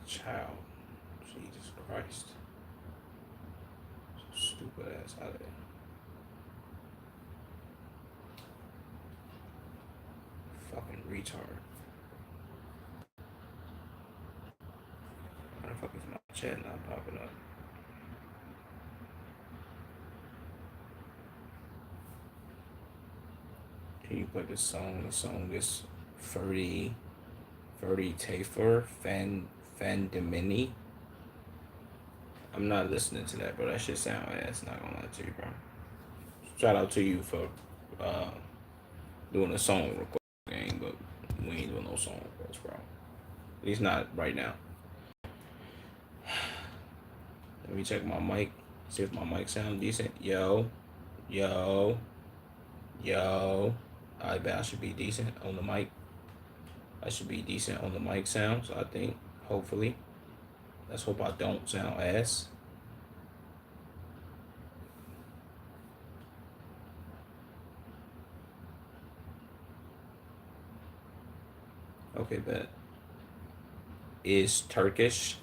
Child. Jesus Christ. So stupid ass out of there. Fucking retard. Why the fuck is my chat not popping up? Can you play this song? The song is Ferdy Tafer Fandemini. I'm not listening to that, bro. That shit sound ass. Not gonna lie to you, bro. Shout out to you for uh, doing a song request game, but we ain't doing no song requests, bro. At least not right now. Let me check my mic. See if my mic sound decent. Yo. I bet I should be decent on the mic. I should be decent on the mic sounds, I think. Hopefully. Let's hope I don't sound ass. Okay, bet. Is Turkish?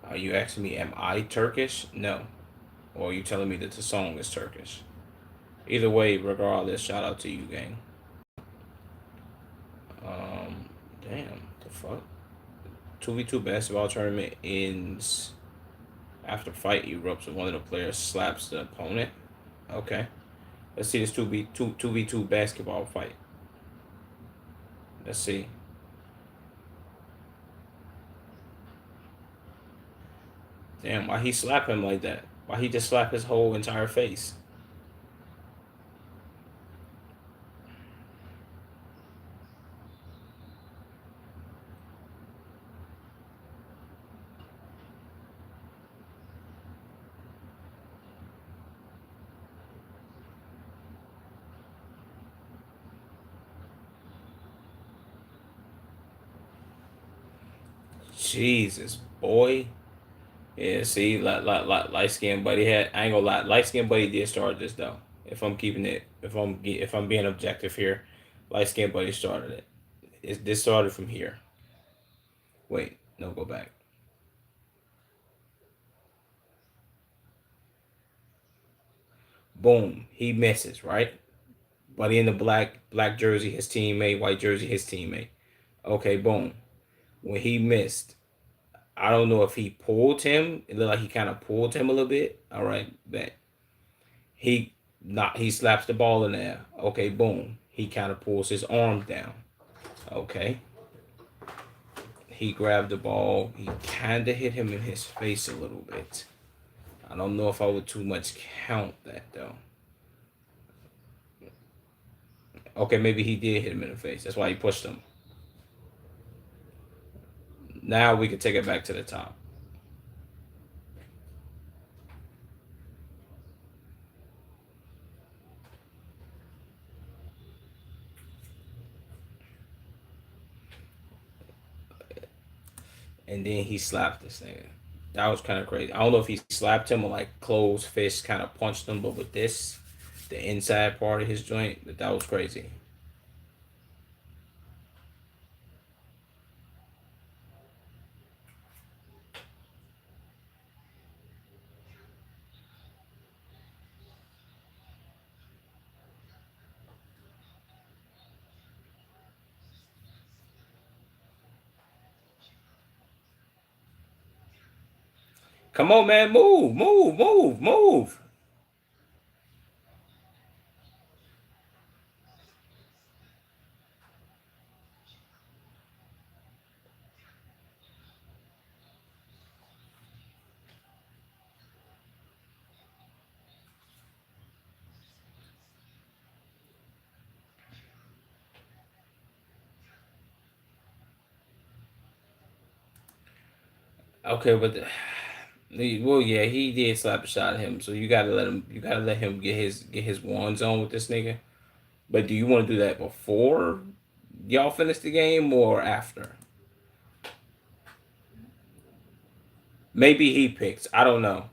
Are you asking me, am I Turkish? No. Or are you telling me that the song is Turkish? Either way, regardless, shout out to you, gang. Damn, the fuck? 2v2 basketball tournament ends after fight erupts when one of the players slaps the opponent. Okay. Let's see this 2v2 basketball fight. Let's see. Damn, why he slap him like that? Why he just slap his whole entire face? Jesus, boy. Yeah, see, light skin buddy had. I ain't gonna lie, light skin buddy did start this though. If I'm being objective here, light skin buddy started it. This started from here. Wait, no, go back. Boom, he misses right. Buddy in the black jersey, his teammate. White jersey, his teammate. Okay, boom. When he missed, I don't know if he pulled him. It looked like he kind of pulled him a little bit. All right, bet. He slaps the ball in there. Okay, boom. He kind of pulls his arm down. Okay. He grabbed the ball. He kind of hit him in his face a little bit. I don't know if I would too much count that though. Okay, maybe he did hit him in the face. That's why he pushed him. Now we can take it back to the top. And then he slapped this nigga. That was kind of crazy. I don't know if he slapped him or like closed fist kind of punched him, but with this, the inside part of his joint, that was crazy. Come on, man, move. Okay, but well, yeah, he did slap a shot at him, so you gotta let him. You gotta let him get his ones on with this nigga. But do you want to do that before y'all finish the game or after? Maybe he picks. I don't know.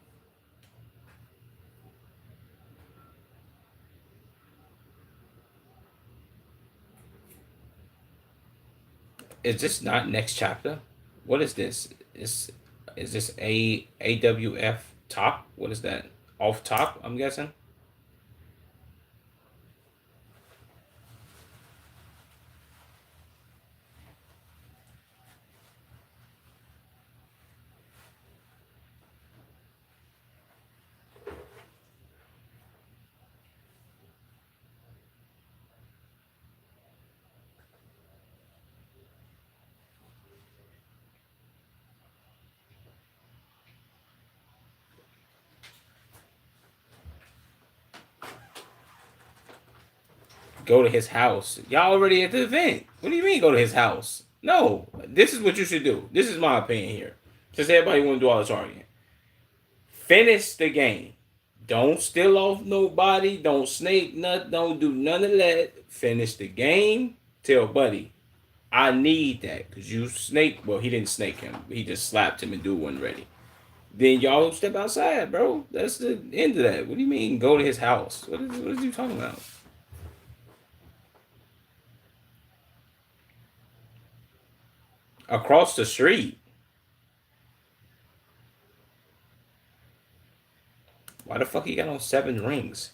Is this not next chapter? What is this? Is this AWF top? What is that? Off top, I'm guessing. Go to his house. Y'all already at the event. What do you mean go to his house? No, this is what you should do. This is my opinion here. Since everybody want to do all this arguing, finish the game. Don't steal off nobody. Don't snake nothing. Don't do none of that. Finish the game. Tell Buddy, I need that because you snake. Well, he didn't snake him. He just slapped him and dude wasn't ready. Then y'all step outside, bro. That's the end of that. What do you mean go to his house? What is you talking about? Across the street. Why the fuck he got on 7 rings?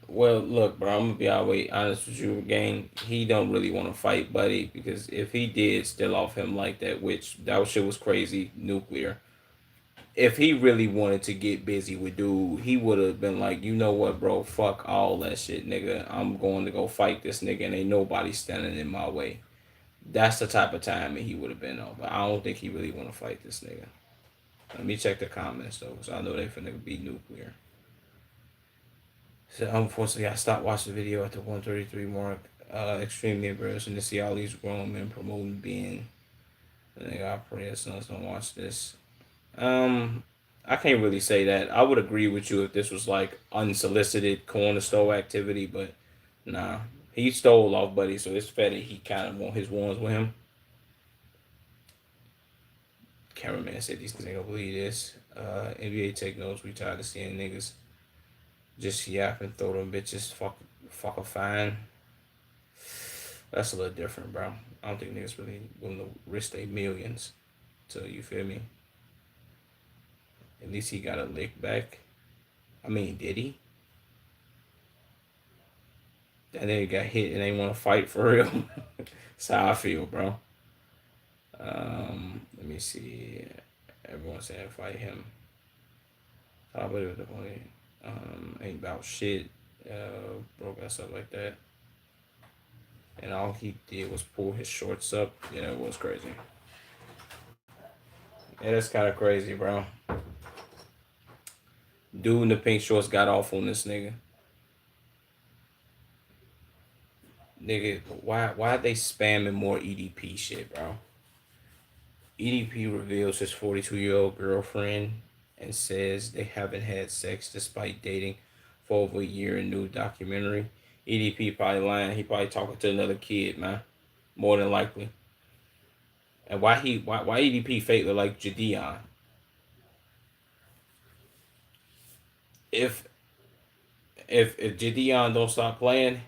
Well, look, bro, I'm gonna be always honest with you, gang. He don't really want to fight Buddy because if he did still off him like that, which that shit was crazy, nuclear. If he really wanted to get busy with dude, he would have been like, you know what, bro, fuck all that shit, nigga. I'm going to go fight this nigga, and ain't nobody standing in my way. That's the type of time he would have been on. But I don't think he really want to fight this nigga. Let me check the comments though, because I know they finna be nuclear. So unfortunately, I stopped watching the video at the 133 mark. Extremely embarrassing to see all these grown men promoting being. I think I pray that sons don't watch this. Um, I can't really say that. I would agree with you if this was like unsolicited corner store activity, but nah, he stole off Buddy, so it's fair that he kind of want his ones with him. Cameraman said these niggas ain't gonna believe this. NBA take notes. We tired of seeing niggas just yap and throw them bitches fuck a fine. That's a little different, bro. I don't think niggas really willing to risk their millions. So you feel me? At least he got a lick back. I mean, did he? That nigga got hit and they want to fight for real. That's how I feel, bro. Let me see. Everyone saying fight him. I believe the point. Ain't about shit. Broke us up like that. And all he did was pull his shorts up. Yeah, it was crazy. Yeah, that's kind of crazy, bro. Dude in the pink shorts got off on this nigga. Nigga, why are they spamming more EDP shit, bro? EDP reveals his 42-year-old girlfriend and says they haven't had sex despite dating for over a year in new documentary. EDP probably lying. He probably talking to another kid, man. More than likely. And why EDP fake look like Jadeon? If if Jadeon don't stop playing,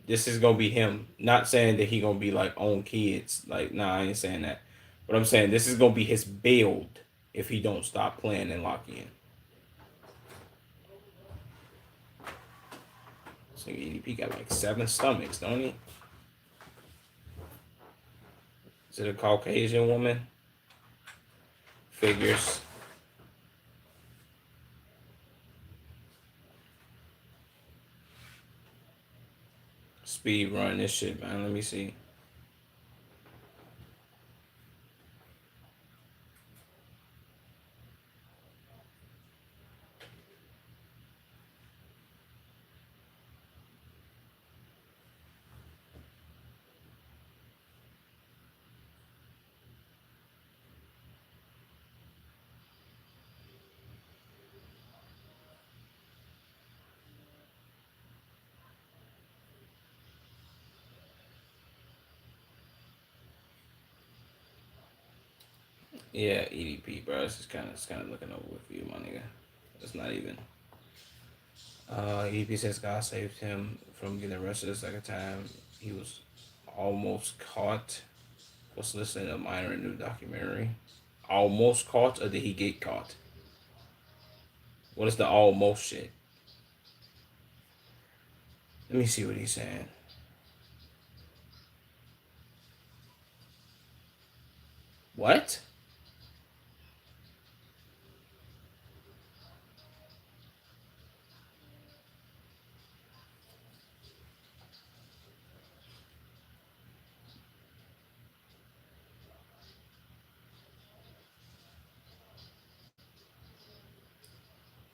this is gonna be him. Not saying that he gonna be like on kids. Like, nah, I ain't saying that. But I'm saying this is gonna be his build if he don't stop playing and lock in. So EDP got like 7 stomachs, don't he? Is it a Caucasian woman? Figures. Speed run this shit, man. Let me see. Yeah, EDP, bro. It's kind of looking over with you, my nigga. It's not even. EDP says God saved him from getting arrested the second time. He was almost caught. Was listening to a minor new documentary. Almost caught, or did he get caught? What is the almost shit? Let me see what he's saying. What?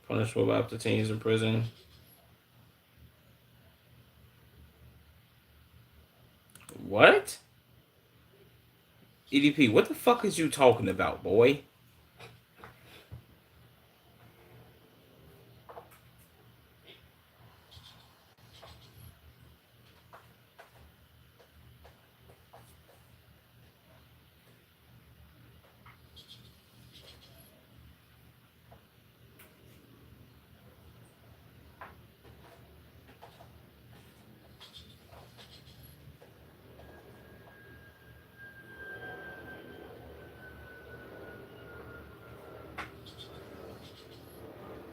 Punishable up to teens in prison. What? EDP, what the fuck is you talking about, boy?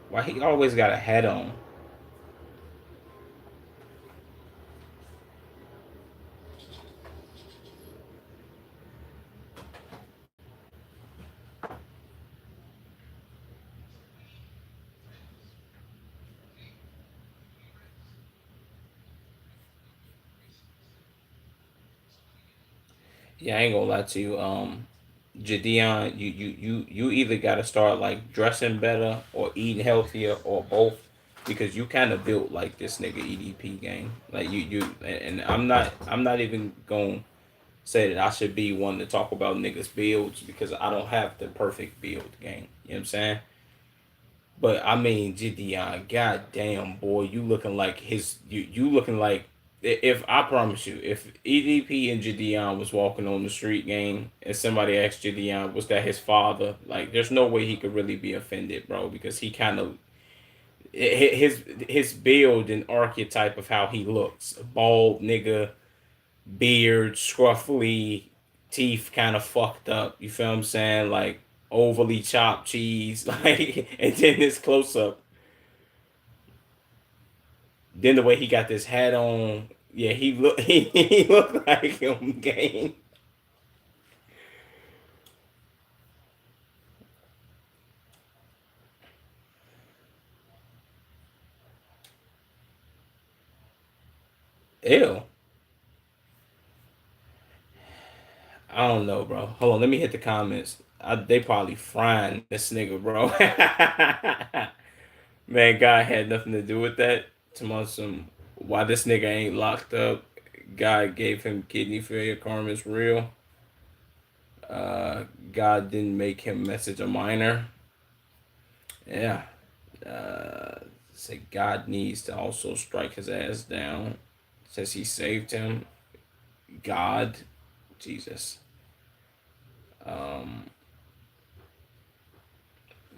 Why he always got a hat on? Yeah, I ain't gonna lie to you. Jadeon, you either gotta start like dressing better or eating healthier or both, because you kind of built like this nigga EDP game. Like and I'm not even gonna say that I should be one to talk about niggas builds because I don't have the perfect build game. You know what I'm saying? But I mean, Gideon, goddamn boy, you looking like you looking like, if I promise you, if EDP and Gideon was walking on the street game and somebody asked Gideon, was that his father? Like, there's no way he could really be offended, bro, because he kind of his build and archetype of how he looks, bald nigga, beard, scruffy, teeth kind of fucked up. You feel what I'm saying? Like overly chopped cheese, like, and then this close up. Then the way he got this hat on, yeah, he look he looked like him game. Ew. I don't know, bro. Hold on, let me hit the comments. They probably frying this nigga, bro. Man, God had nothing to do with that. To some why this nigga ain't locked up. God gave him kidney failure. Karma's real. God didn't make him message a minor. Yeah. Say God needs to also strike his ass down. Says he saved him. God, Jesus. Um,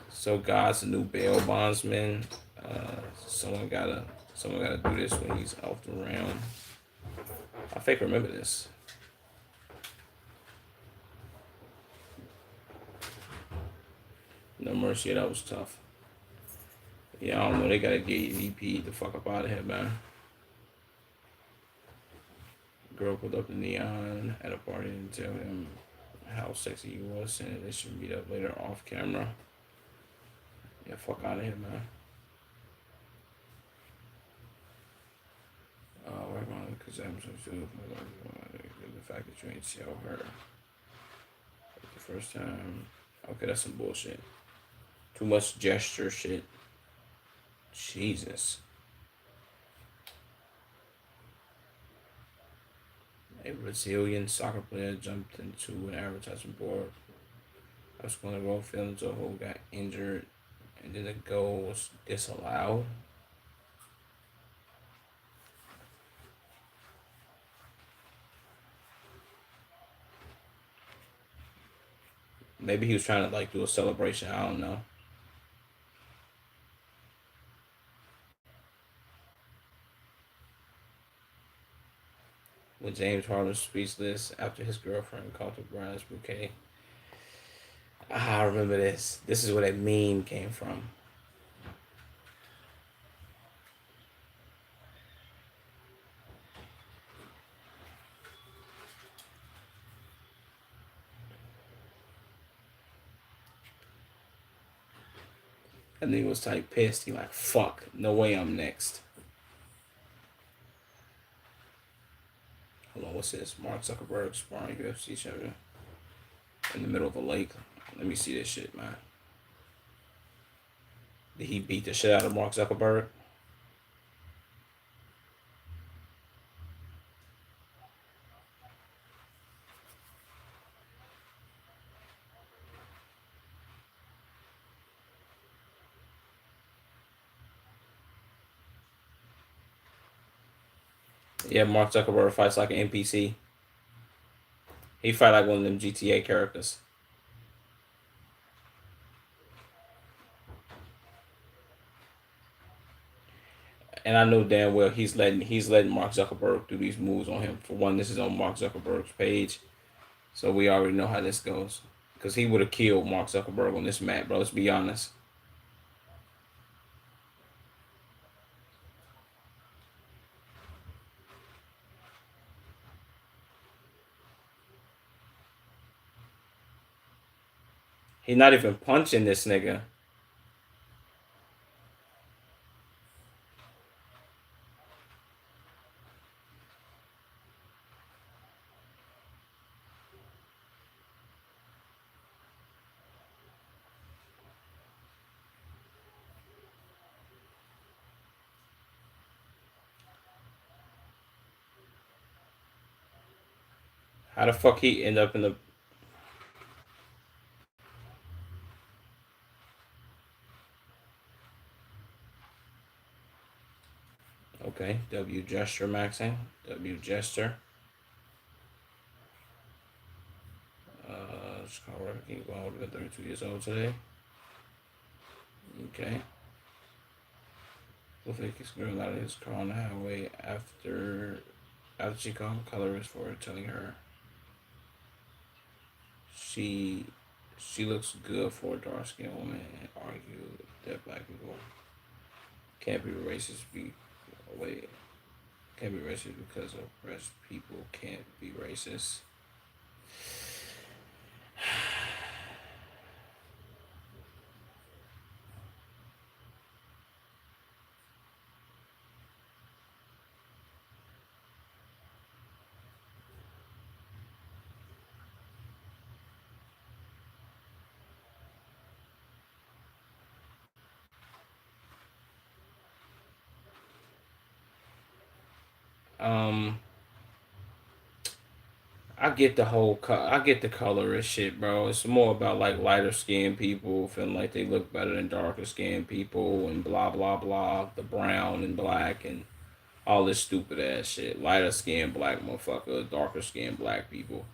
so God's the new bail bondsman. Someone gotta do this when he's off the realm. I think remember this. No mercy, that was tough. Yeah, I don't know. They gotta get EP the fuck up out of here, man. Girl pulled up the neon at a party and tell him how sexy he was, saying they should meet up later off camera. Yeah, fuck out of here, man. Work on it because I'm so soon. The fact that you ain't tell her the first time. Okay, that's some bullshit. Too much gesture shit. Jesus. A Brazilian soccer player jumped into an advertisement board. I was going to go film until who got injured, and then the goal was disallowed. Maybe he was trying to like do a celebration. I don't know. With James Harden speechless after his girlfriend caught the brownies bouquet. Ah, I remember this. This is where that meme came from. That nigga was like pissed. He like, fuck, no way I'm next. Hold on, what's this? Mark Zuckerberg sparring UFC champion in the middle of a lake. Let me see this shit, man. Did he beat the shit out of Mark Zuckerberg? Yeah, Mark Zuckerberg fights like an NPC. He fight like one of them GTA characters. And I know damn well he's letting Mark Zuckerberg do these moves on him. For one, this is on Mark Zuckerberg's page, so we already know how this goes. Because he would have killed Mark Zuckerberg on this map, bro. Let's be honest. He's not even punching this nigga. How the fuck he end up in the? Okay, W gesture maxing. W gesture. Just call working. Well, 32 years old today. Okay. Blueface girl out of his car on the highway after she called colorist for telling her she she looks good for a dark skinned woman and argued that black people can't be racist wait can't be racist because oppressed people can't be racist. Um I get the colorist shit, bro. It's more about like lighter skinned people feeling like they look better than darker skinned people and blah blah blah. The brown and black and all this stupid ass shit. Lighter skinned black motherfucker, darker skinned black people.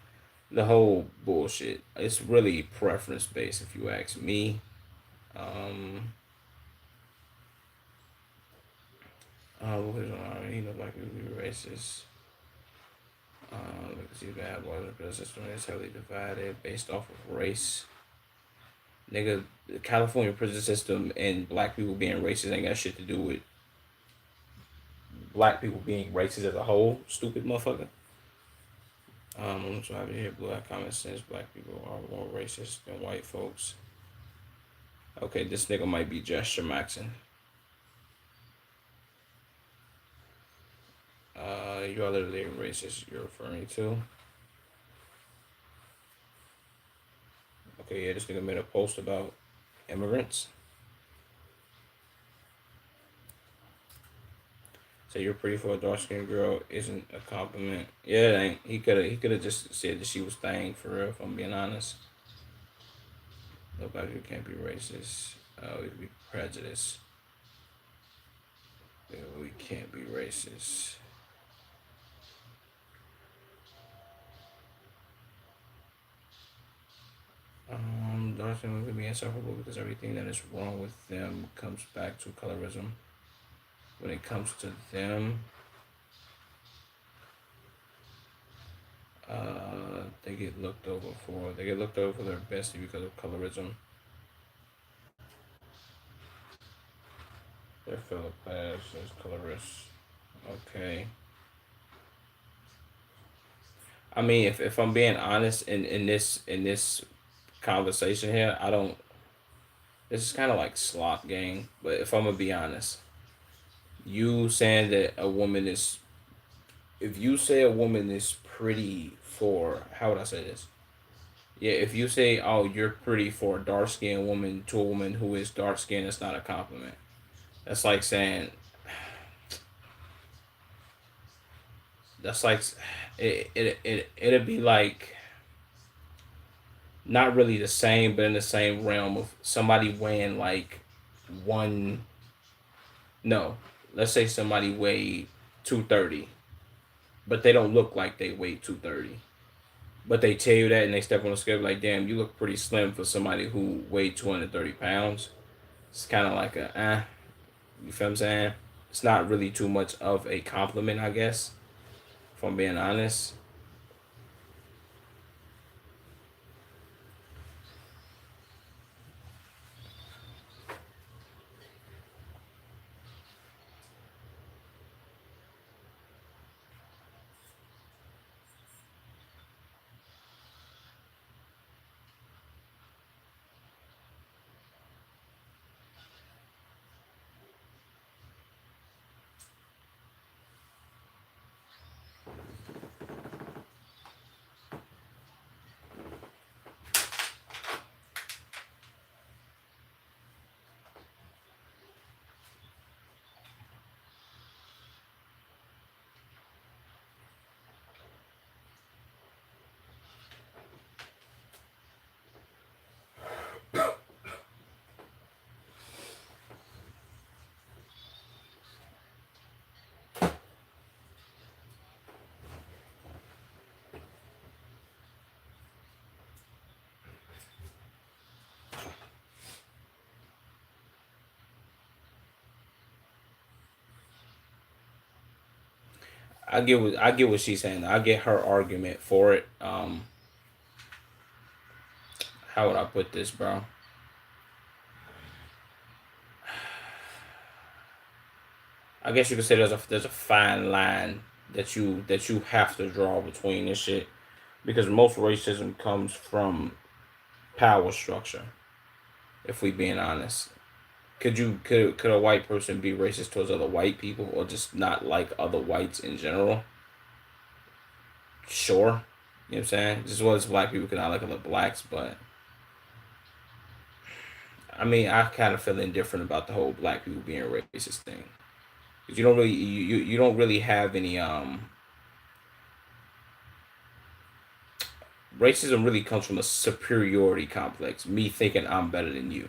The whole bullshit. It's really preference based if you ask me. Um what is on you know black people be racist. Because you bad boys because this one is heavily divided based off of race. Nigga, the California prison system and black people being racist ain't got shit to do with black people being racist as a whole. Stupid motherfucker. I'm trying to hear black common sense. Black people are more racist than white folks. Okay, this nigga might be gesture maxing. You are literally racist. You're referring to. Okay, yeah, this nigga made a post about immigrants. Say you're pretty for a dark skinned girl isn't a compliment. Yeah, it ain't. He could have just said that she was thang for real. If I'm being honest, no black people can't be racist. We can be prejudiced. We can't be racist. Dark skin can be insufferable because everything that is wrong with them comes back to colorism. When it comes to them, they get looked over for their bestie because of colorism. They're fellow class as colorists. Okay. I mean, if I'm being honest in this conversation here, I don't. This is kind of like slot game. But if I'm gonna be honest, you saying that a woman is, if you say a woman is pretty for, how would I say this? Yeah, if you say, oh, you're pretty for a dark skinned woman to a woman who is dark skinned, it's not a compliment. That's like saying, that's like, it'd be like not really the same, but in the same realm of somebody weighing like one. No, let's say somebody weighed 230, but they don't look like they weigh 230. But they tell you that, and they step on the scale like, damn, you look pretty slim for somebody who weighed 230 pounds. It's kind of like a, you feel what I'm saying? It's not really too much of a compliment, I guess, if I'm being honest. I get what she's saying. I get her argument for it. How would I put this, bro? I guess you could say there's a fine line that you have to draw between this shit, because most racism comes from power structure. If we being honest, could a white person be racist towards other white people or just not like other whites in general? Sure, you know what I'm saying. Just as well as black people could not like other blacks, but I mean, I kind of feel indifferent about the whole black people being racist thing, because you don't really have any racism really comes from a superiority complex, me thinking I'm better than you.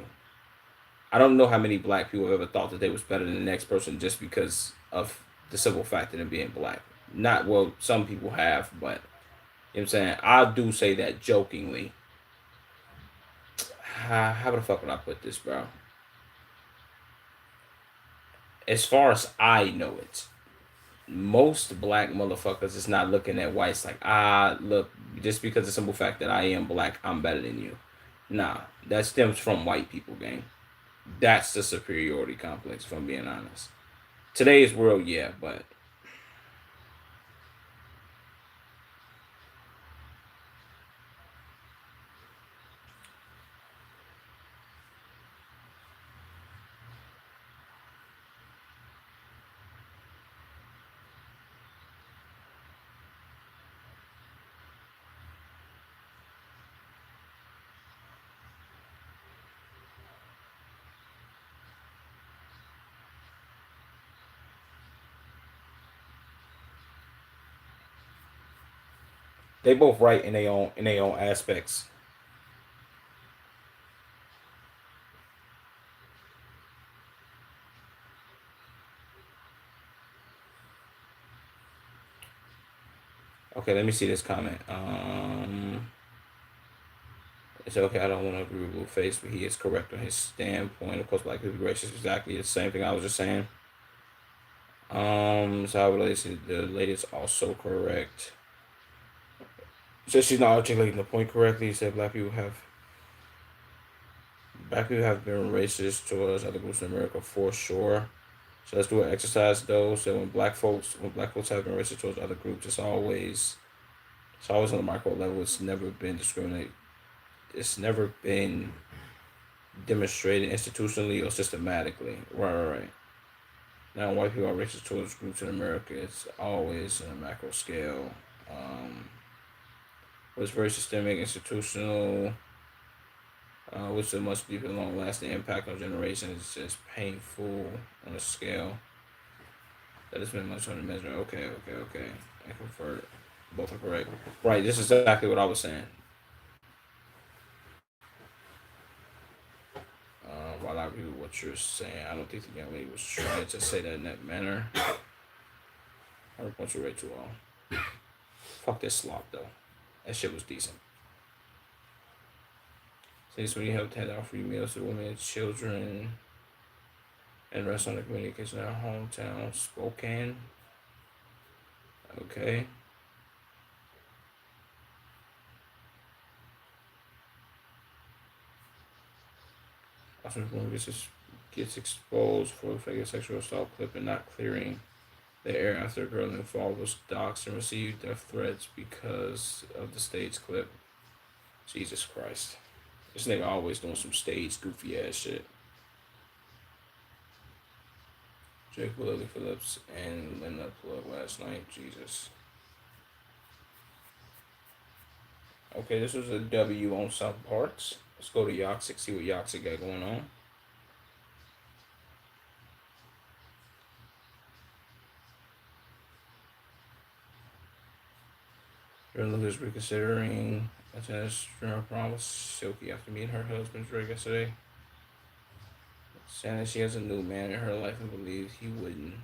I don't know how many black people have ever thought that they was better than the next person just because of the simple fact of them being black. Not, well, some people have, but you know what I'm saying? I do say that jokingly. How the fuck would I put this, bro? As far as I know it, most black motherfuckers is not looking at whites like, look, just because of the simple fact that I am black, I'm better than you. Nah, that stems from white people, gang. That's the superiority complex, if I'm being honest. Today's world, yeah, but they both right in their own aspects. Okay, let me see this comment. It's okay. I don't want to agree with Blueface, but he is correct on his standpoint. Of course, black people be racist. Exactly the same thing I was just saying. So I would say the lady is also correct. So she's not articulating the point correctly. He said black people have been racist towards other groups in America for sure. So let's do an exercise though. So when black folks have been racist towards other groups, it's always on the micro level. It's never been discriminate. It's never been demonstrated institutionally or systematically. Right. Now, white people are racist towards groups in America. It's always on a macro scale. Um, it's very systemic, institutional, which a much deeper, long-lasting impact on generations. It's just painful on a scale that has been much on the measure. Okay. I convert. Both are correct. Right. This is exactly what I was saying. While I agree with what you're saying, I don't think the young lady was trying to say that in that manner. I want you way too long. Fuck this slop though. That shit was decent. Since when you helped hand out free meals to women and children and rest on the communication in our hometown, Spokane. Okay. Often woman gets exposed for fake sexual assault clip and not clearing the air after a girl in the fall was doxxed and received death threats because of the stage clip. Jesus Christ. This nigga always doing some stage goofy ass shit. Jake Lily Phillips and Linda Plug last night. Jesus. Okay, this was a W on South Parks. Let's go to Yoxic, see what Yoxic got going on. Jordan is reconsidering attending streamer prom with Silky after meeting her husband Drake yesterday. Saying that she has a new man in her life and believes he wouldn't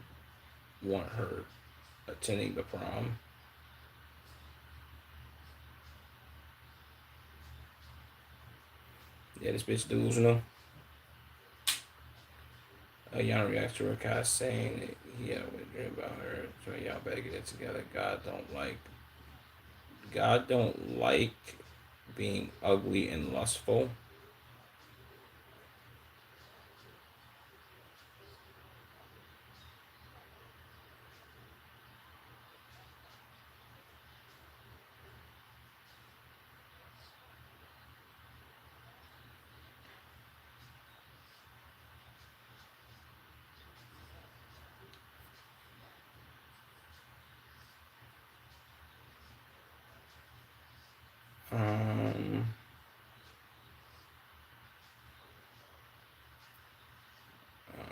want her attending the prom. Yeah, this bitch delusional. Yana reacts to her cast saying that he had a wet dream about her. So y'all better get it together. God don't like being ugly and lustful. Um, uh,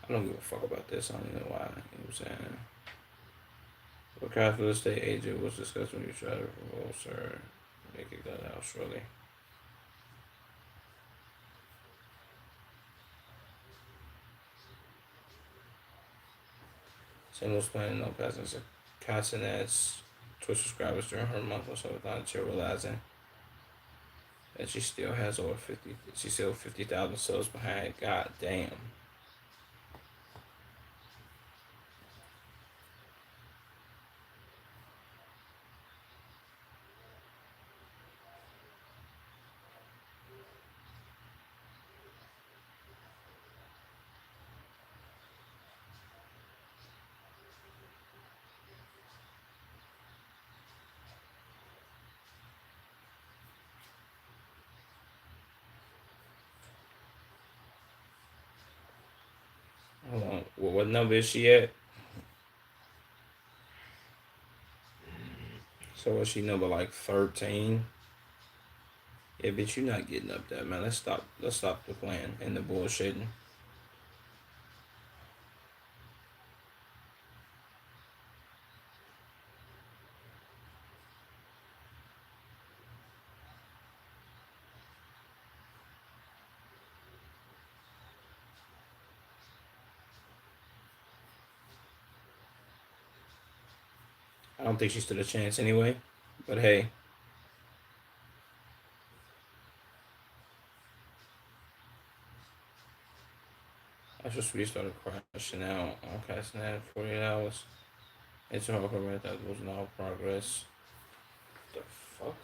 I don't give a fuck about this. I don't even know why. You know what I'm saying? What Catholic estate agent was discussed when you tried to propose her. Make it that out shortly. Sam was planning on passing Castanet's Twitch subscribers during her month or so without until realizing that she still has over 50. She still 50,000 subs behind. God damn. Hold on. What number is she at? So was she number like 13? Yeah, bitch, you not getting up there, man. Let's stop the playing and the bullshitting. don't think she stood a chance anyway. But hey, I just restarted crashing out. Okay, so now 48 hours. It's all correct. That was no progress. The fuck?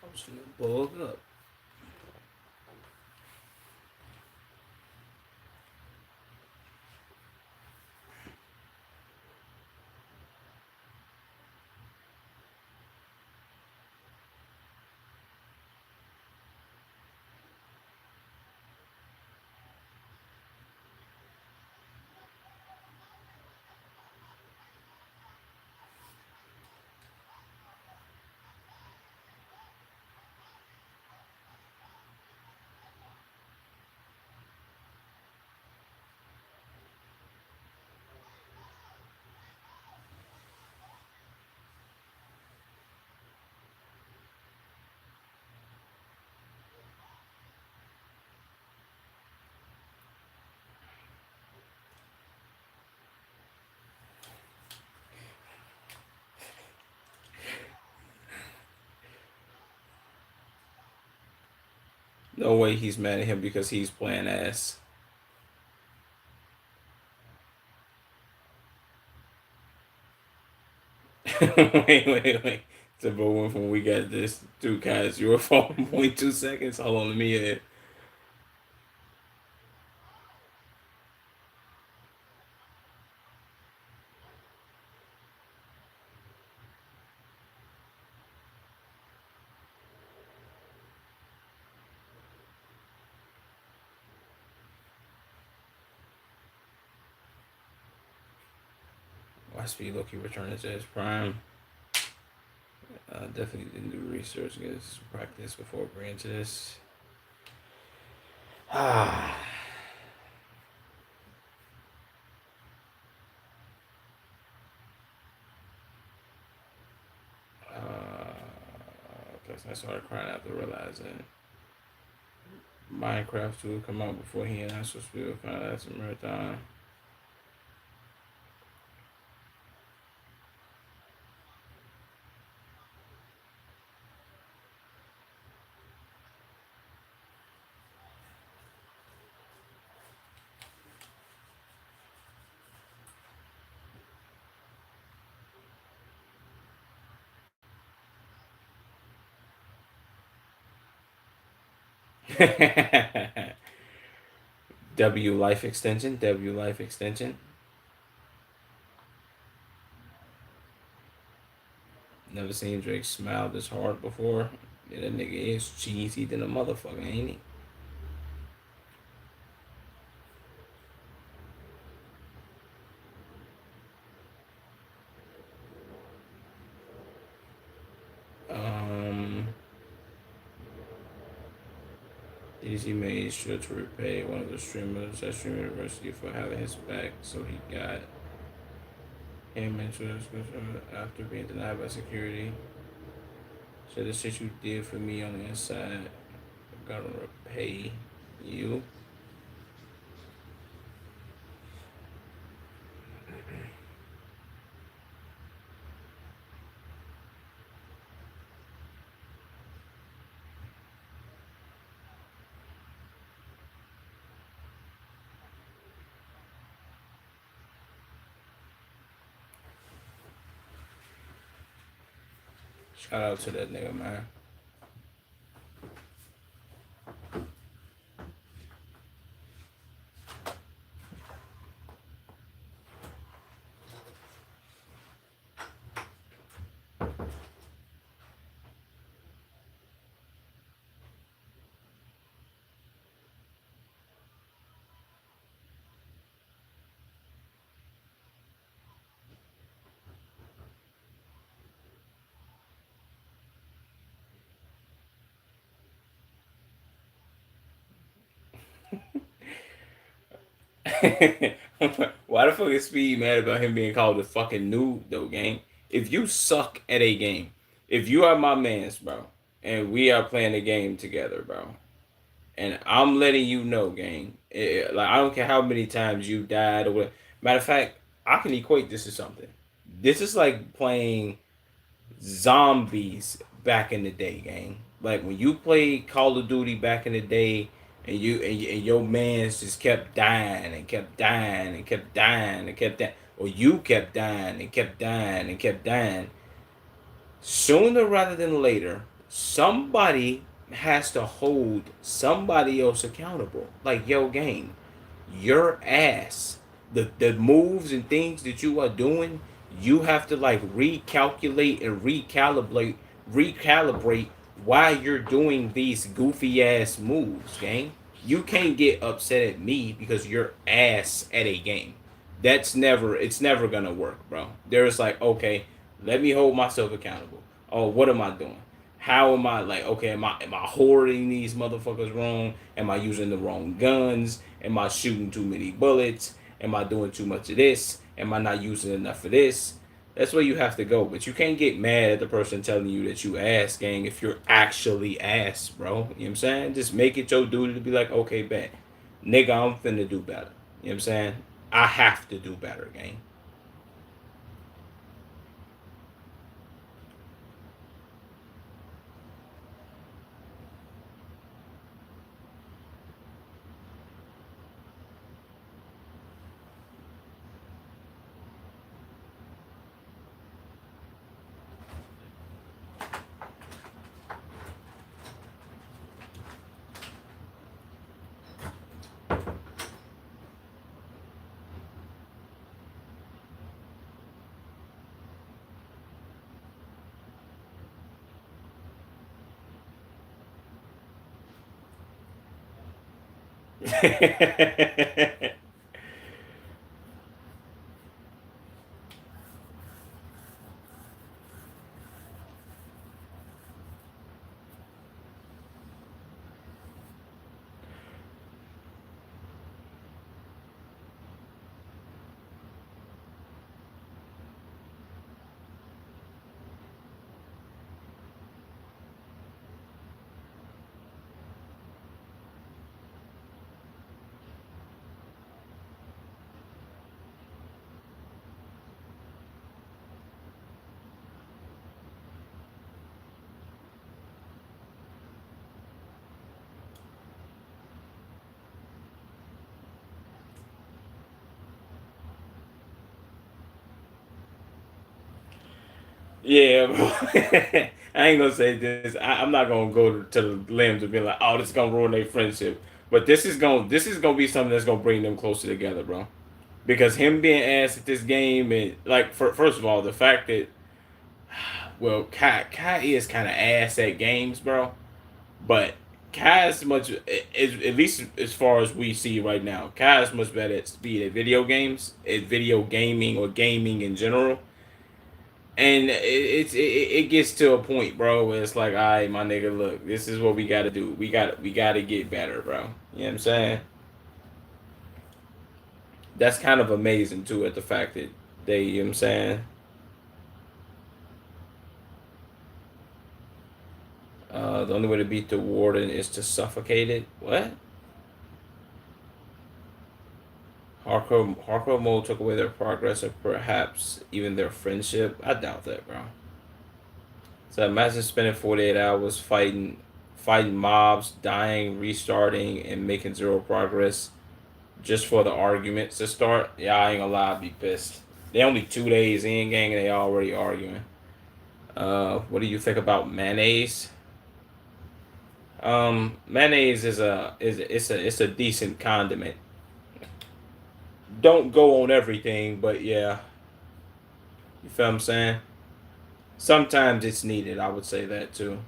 I'm just gonna bug up. No way he's mad at him because he's playing ass. Wait. So, but when we got this two guys, you were 4.2 seconds. Hold on, let me Why Speed Loki returning to his prime? Definitely didn't do research, get some practice before agreeing to this. Ah. Okay, so I started crying after realizing Minecraft 2 would come out before he and I supposed to be able to find out some marathon. W life extension. W life extension. Never seen Drake smile this hard before. Yeah, that nigga is cheesy than a motherfucker, ain't he? Um, DZ made sure to repay one of the streamers at Stream University for having his back, so he got him into his after being denied by security. So the shit you did for me on the inside, I'm gonna repay you. Shout out to that nigga, man. Why the fuck is Speed mad about him being called a fucking noob though, gang? If you suck at a game, if you are my man's, bro, and we are playing a game together, bro, and I'm letting you know, gang, like I don't care how many times you died or what. Matter of fact, I can equate this to something. This is like playing zombies back in the day, gang. Like when you played Call of Duty back in the day, and your man's just kept dying and kept dying and kept dying and kept dying, or you kept dying and kept dying and kept dying. Sooner rather than later, somebody has to hold somebody else accountable. Like yo, gang, your ass, the moves and things that you are doing, you have to like recalculate and recalibrate why you're doing these goofy ass moves, gang. You can't get upset at me because you're ass at a game. It's never gonna work, bro. There's like, okay, let me hold myself accountable. Oh, what am I doing? How am I like, okay, am I hoarding these motherfuckers wrong? Am I using the wrong guns? Am I shooting too many bullets? Am I doing too much of this? Am I not using enough of this? That's where you have to go. But you can't get mad at the person telling you that you ass, gang, if you're actually ass, bro. You know what I'm saying? Just make it your duty to be like, okay, bet. Nigga, I'm finna do better. You know what I'm saying? I have to do better, gang. Yeah, bro. I ain't gonna say this. I'm not gonna go to the limbs of being like, oh, this is gonna ruin their friendship. But this is gonna be something that's gonna bring them closer together, bro. Because him being ass at this game and like first of all, the fact that well, Kai is kind of ass at games, bro. But Kai is much is at least as far as we see right now. Kai is much better at speed at video games, at video gaming or gaming in general. And it gets to a point, bro, where it's like, all right, my nigga, look, this is what we got to do. We got to get better, bro. You know what I'm saying? That's kind of amazing too, at the fact that they, you know what I'm saying? The only way to beat the warden is to suffocate it. What? Hardcore mode took away their progress or perhaps even their friendship. I doubt that, bro. So imagine spending 48 hours fighting mobs, dying, restarting, and making zero progress just for the arguments to start. Yeah, I ain't gonna lie, I'd be pissed. They only 2 days in, gang, and they already arguing. What do you think about mayonnaise? Mayonnaise is it's a decent condiment. Don't go on everything, but yeah, you feel what I'm saying? Sometimes it's needed. I would say that too.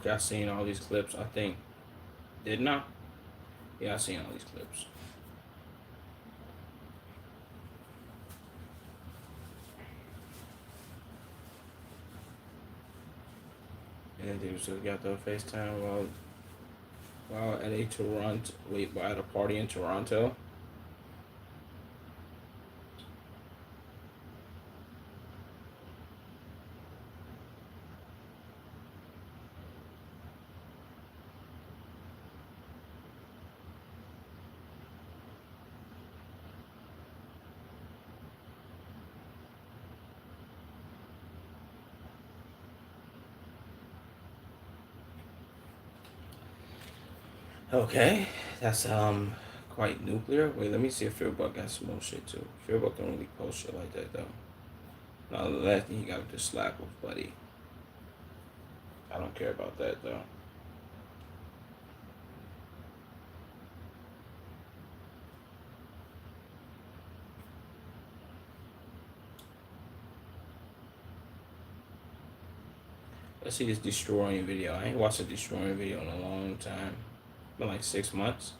I seen all these clips. I think didn't I? Yeah, I seen all these clips. And they just got the FaceTime while at a Toronto while at a party in Toronto. Okay, that's quite nuclear. Wait, let me see if Fearbuck got some more shit too. Fearbuck don't really post shit like that though. No, the last thing he got with the slap with Buddy. I don't care about that though. Let's see this destroying video. I ain't watched a destroying video in a long time. Been like 6 months.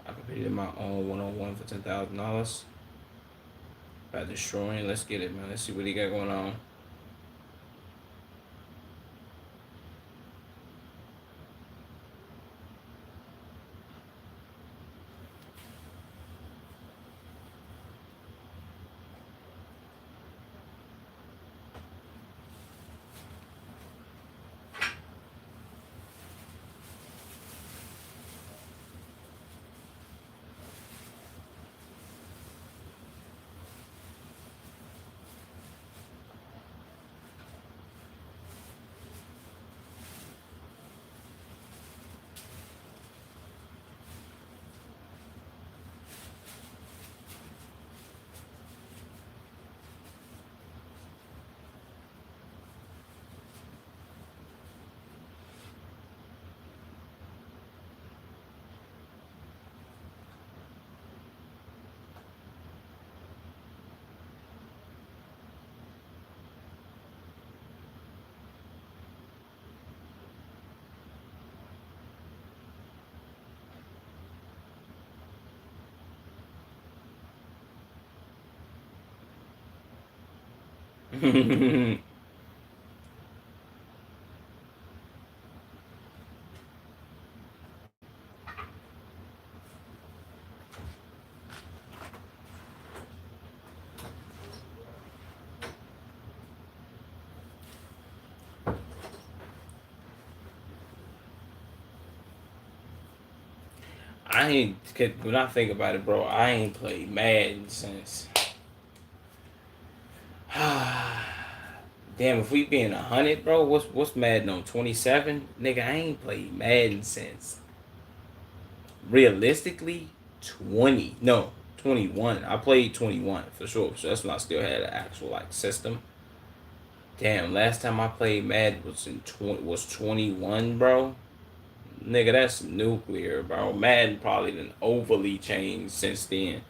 I competed in my own one-on-one for $10,000. By destroying, let's get it, man. Let's see what he got going on. I ain't when I think about it, bro. I ain't played Madden since. Damn, if we being 100, bro, what's Madden on 27? Nigga, I ain't played Madden since realistically 20. No, 21. I played 21 for sure. So that's when I still had an actual like system. Damn, last time I played Madden was 21, bro. Nigga, that's nuclear, bro. Madden probably done overly changed since then.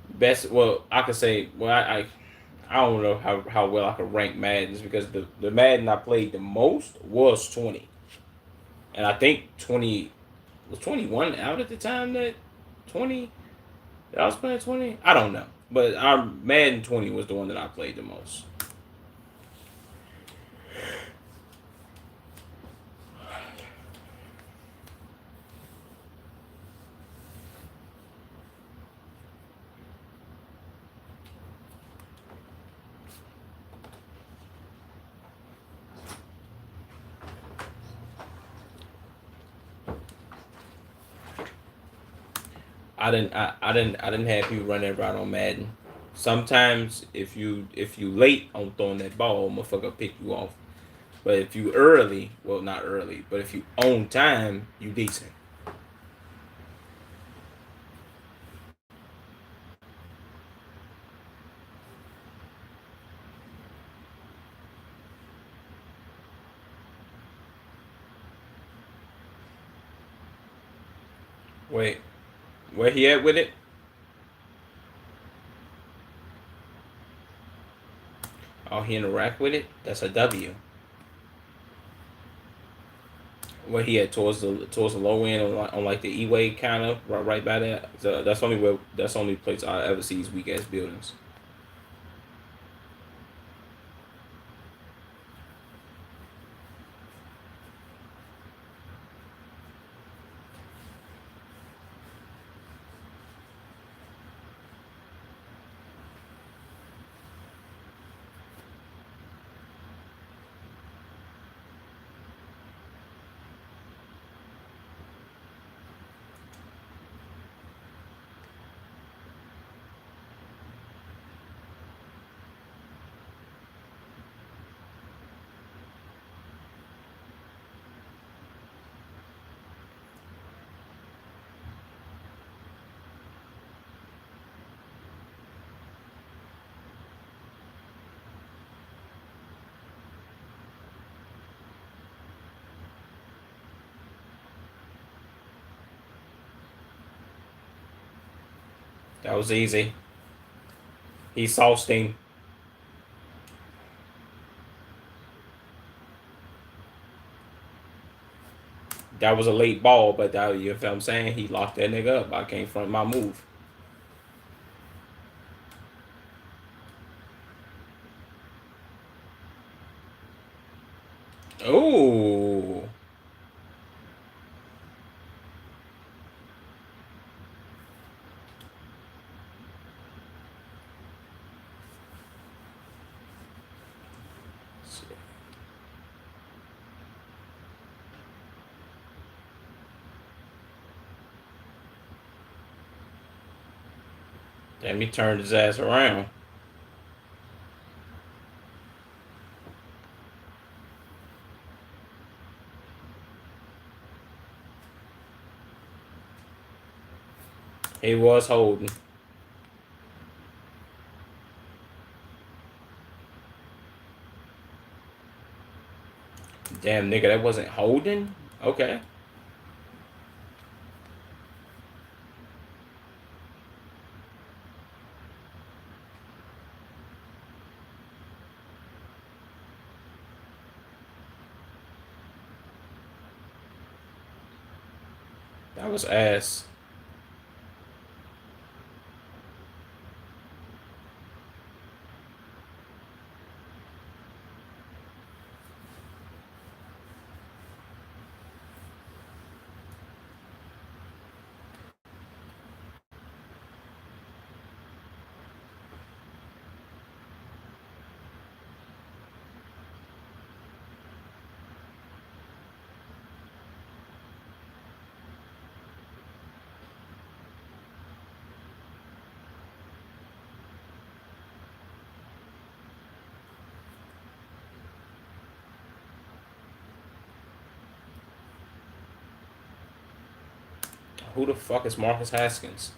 Best, well, I could say, well, I don't know how well I could rank Maddens because the Madden I played the most was 20, and I think 20 was 21 out at the time that 20 that I was playing 20. I don't know, but our Madden 20 was the one that I played the most. I didn't have people run that route on Madden. Sometimes if you late on throwing that ball, motherfucker pick you off. But if you early, well not early, but if you on time, you decent. Wait, where he at with it? how he interact with it, that's a W. Where he had towards the low end on like the E-way kind of right by that. So that's the only place I ever see these weak ass buildings. That was easy. He saw Sting. That was a late ball, but that, you know what I'm saying? He locked that nigga up. I can't front my move. Oh. Damn, he turned his ass around. He was holding. Damn, nigga, that wasn't holding? Okay. That was ass. Who the fuck is Marcus Haskins?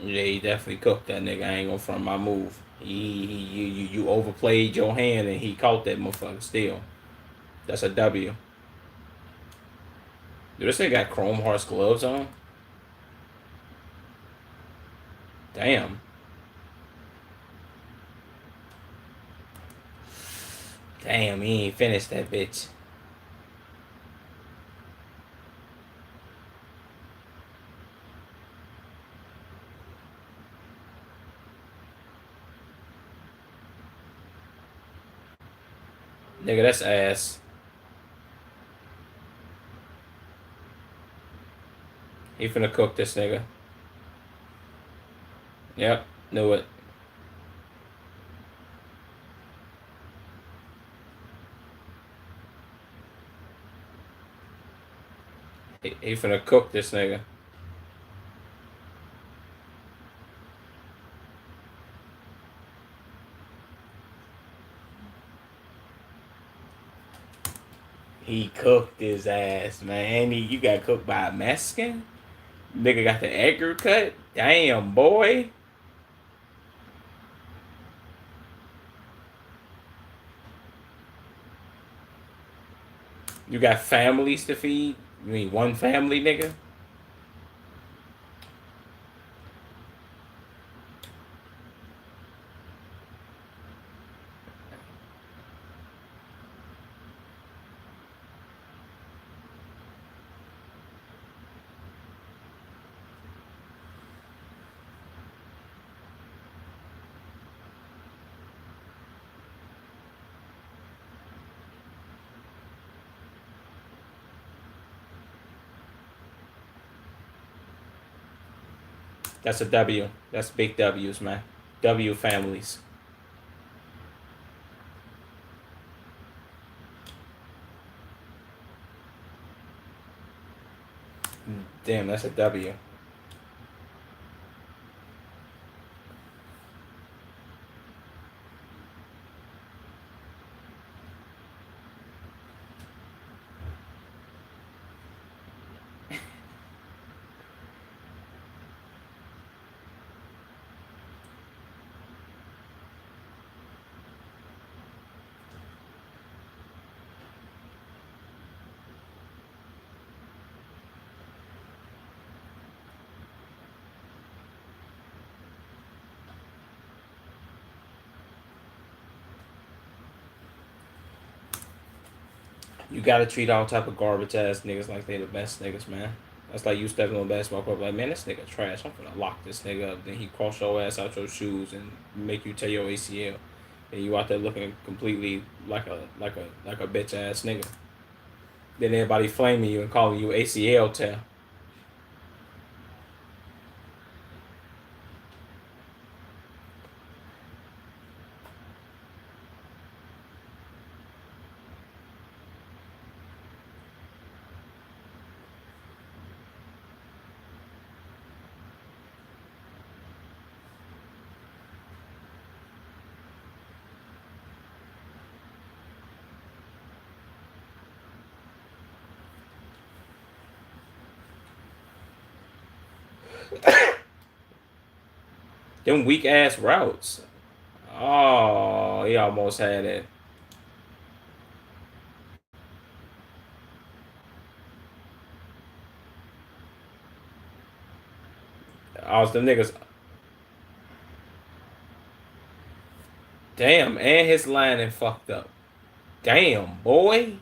Yeah, he definitely cooked that nigga. I ain't gonna front my move. You overplayed your hand and he caught that motherfucker still. That's a W. Dude, this nigga got Chrome Hearts gloves on? Damn. Damn, he ain't finished that bitch. Nigga, that's ass. He finna cook this nigga. Yep, knew it. He finna cook this nigga. He cooked his ass, man. You got cooked by a Mexican? Nigga got the Edgar cut? Damn, boy. You got families to feed? You mean one family, nigga? That's a W. That's big W's, man. W families. Damn, that's a W. You gotta treat all type of garbage ass niggas like they the best niggas, man. That's like you stepping on a basketball court, like, man, this nigga trash. I'm gonna lock this nigga up. Then he cross your ass out your shoes and make you tear your ACL. And you out there looking completely like a bitch ass nigga. Then everybody flaming you and calling you ACL tear. Them weak ass routes. Oh, he almost had it. I was the niggas. Damn, and his lining fucked up. Damn, boy.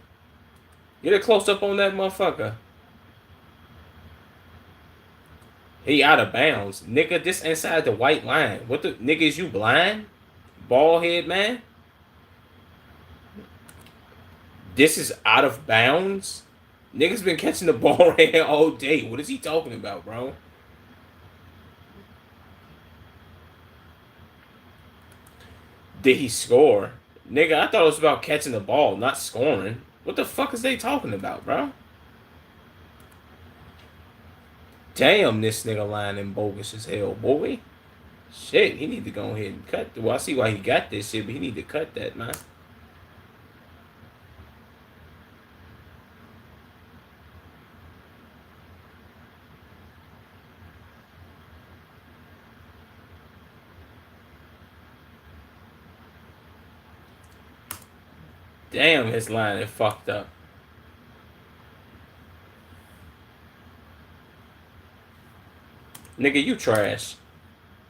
Get a close up on that motherfucker. He out of bounds. Nigga, this inside the white line. What the nigga, is you blind? Bald head man? This is out of bounds? Niggas been catching the ball right here all day. What is he talking about, bro? Did he score? Nigga, I thought it was about catching the ball, not scoring. What the fuck is they talking about, bro? Damn, this nigga lining bogus as hell, boy. Shit, he need to go ahead and cut. Well, I see why he got this shit, but he need to cut that, man. Damn, his line is fucked up. Nigga, you trash.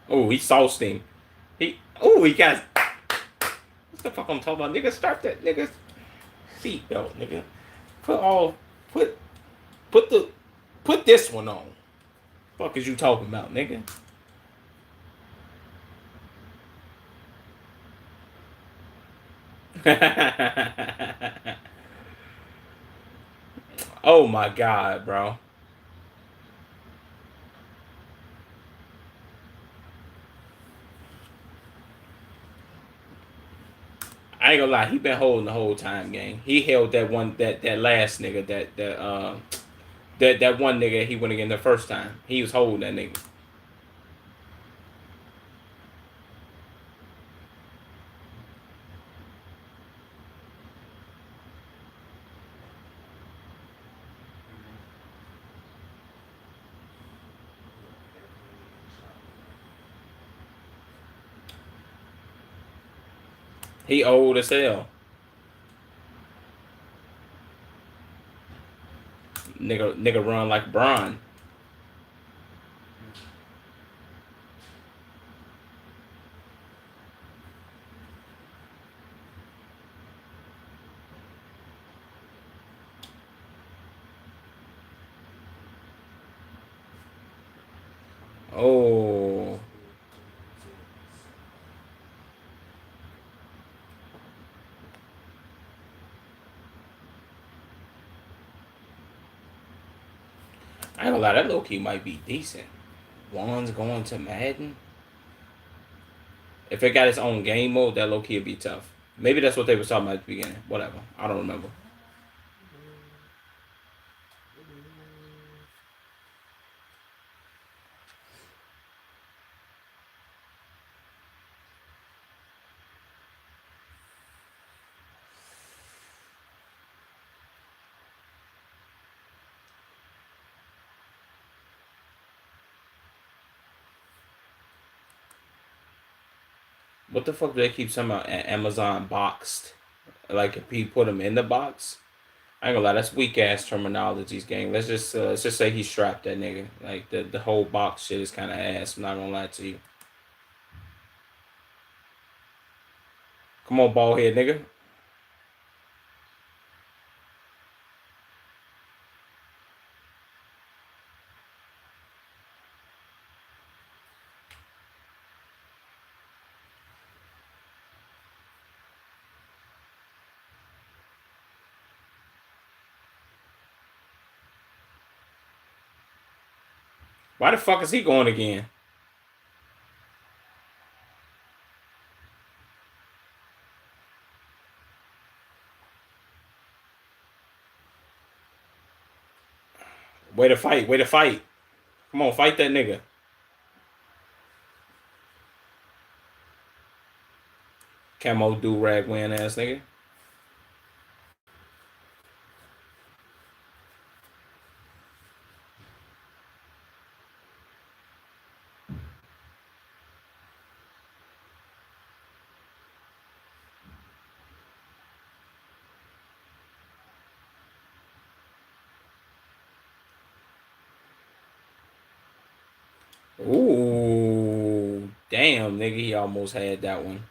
Oh, he sauced him. He got. What the fuck I'm talking about? Nigga, start that nigga seatbelt, nigga. Put all. Put. Put the. Put this one on. Fuck is you talking about, nigga? Oh my god, bro. I ain't gonna lie, he been holding the whole time, gang. He held that one, that last nigga, that one nigga he went again the first time. He was holding that nigga. He old as hell. Nigga run like Braun. Oh. I ain't gonna lie, that low key might be decent. Juan's going to Madden. If it got its own game mode, that low key would be tough. Maybe that's what they were talking about at the beginning. Whatever. I don't remember. What the fuck do they keep talking about Amazon boxed? Like if he put them in the box? I ain't gonna lie, that's weak ass terminologies, gang. Let's just say he strapped that nigga. Like the whole box shit is kind of ass. I'm not gonna lie to you. Come on, ball head nigga. Why the fuck is he going again? Way to fight. Way to fight. Come on, fight that nigga. Camo do rag wearing ass nigga. Ooh, damn, nigga, he almost had that one.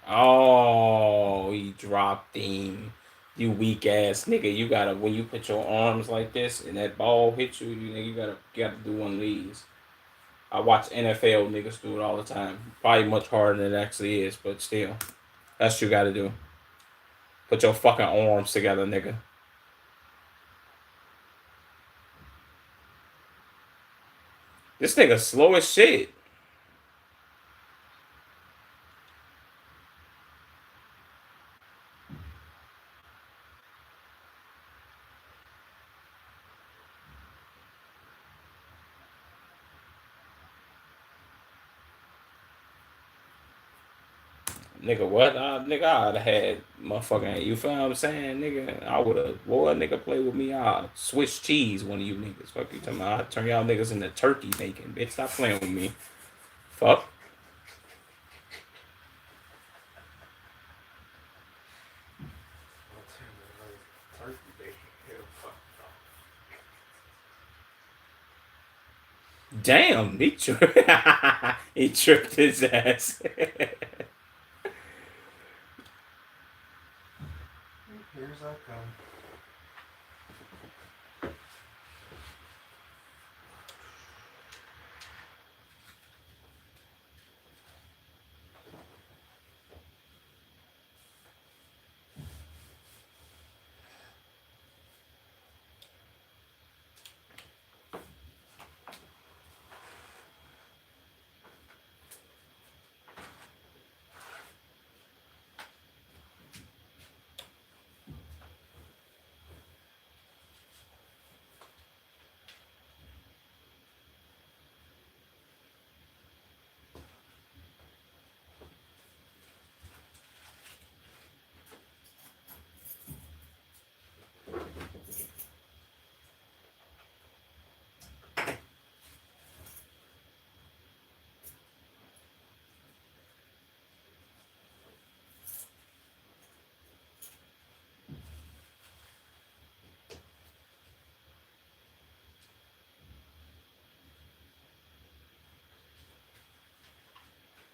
Oh, he dropped him. You weak ass nigga. You gotta when you put your arms like this and that ball hits you, you gotta do one of these. I watch NFL niggas do it all the time. Probably much harder than it actually is, but still, that's what you gotta do. Put your fucking arms together, nigga. This nigga slow as shit. Nigga, what? Nigga, I'd have had motherfucking, you feel what I'm saying? Nigga, I would have, boy, nigga, play with me. I'd switch cheese, one of you niggas. Fuck you talking about? I'd turn y'all niggas into turkey bacon. Bitch, stop playing with me. Fuck. Damn, he tripped. He tripped his ass. Here's I come.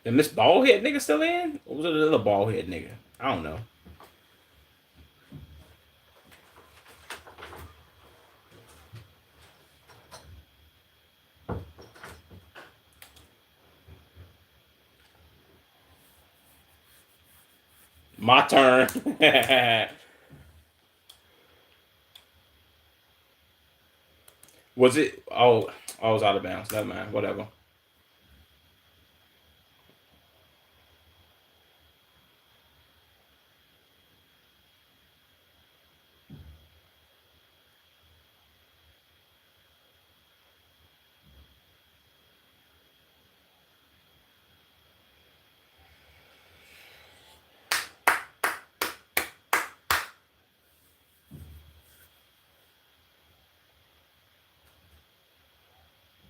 Then this bald head nigga still in? Or was it another bald head nigga? I don't know. My turn. Was it? Oh, I was out of bounds. Never mind. Whatever.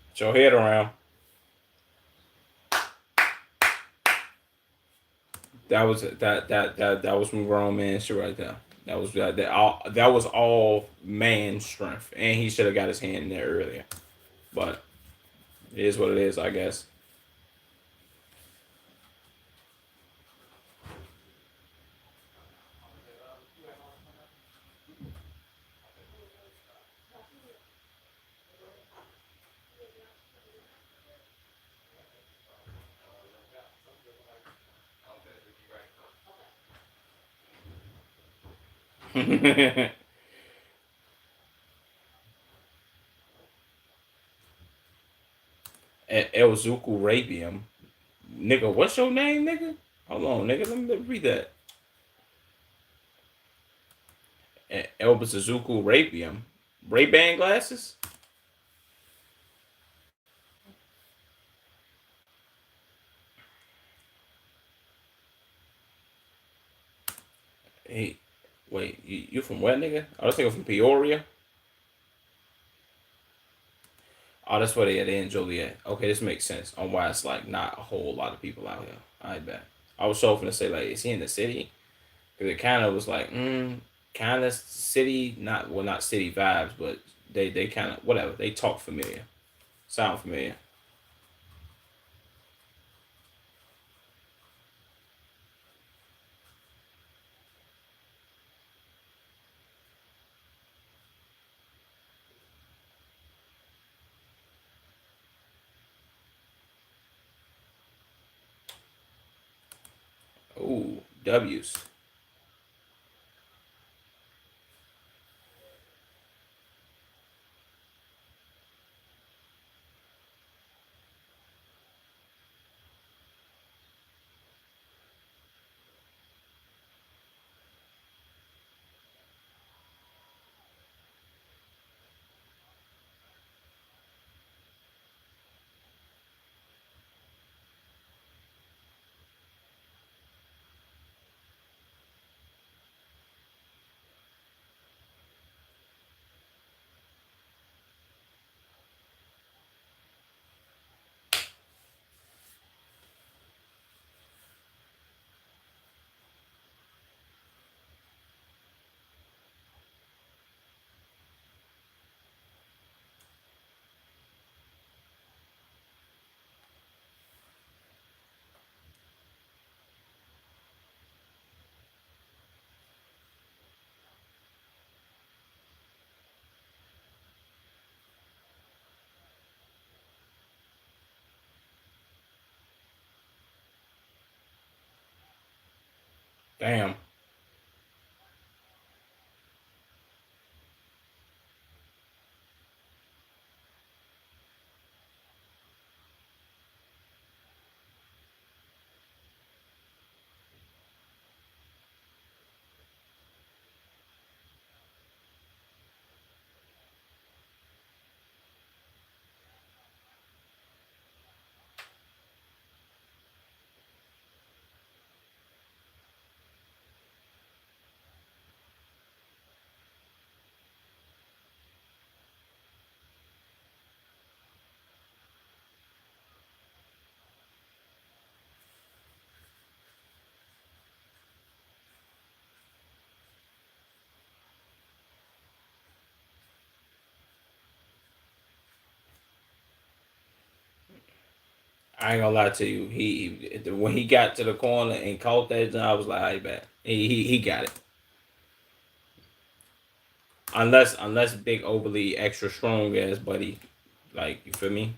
Put your head around. That was some grown man shit right there. That was all man strength, and he should have got his hand in there earlier. But it is what it is, I guess. Elzuku Rabium. Nigga, what's your name, nigga? Hold on, nigga. Let me read that. Elba Suzuku Rabium. Ray-Ban glasses? Hey, wait, you from where, nigga? Oh, this nigga from Peoria? Oh, that's where they at in Joliet. Okay, this makes sense on why it's like not a whole lot of people out here. I bet. I was so to say like, is he in the city? Because it kind of was like, kind of city, not city vibes, but they kind of whatever. They talk familiar, sound familiar. Ooh, W's. Damn. I ain't gonna lie to you. When he got to the corner and caught that, I was like, I bet he got it. Unless big overly extra strong ass buddy, like you feel me?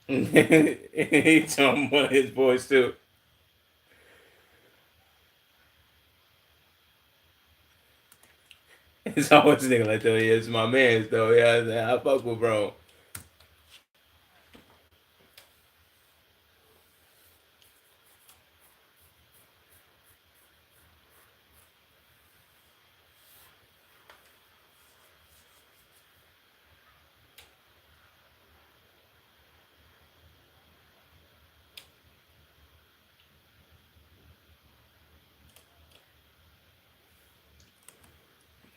He told him one of his boys too. It's always a nigga like that. Yeah, it's my man's though. Yeah, I fuck with bro.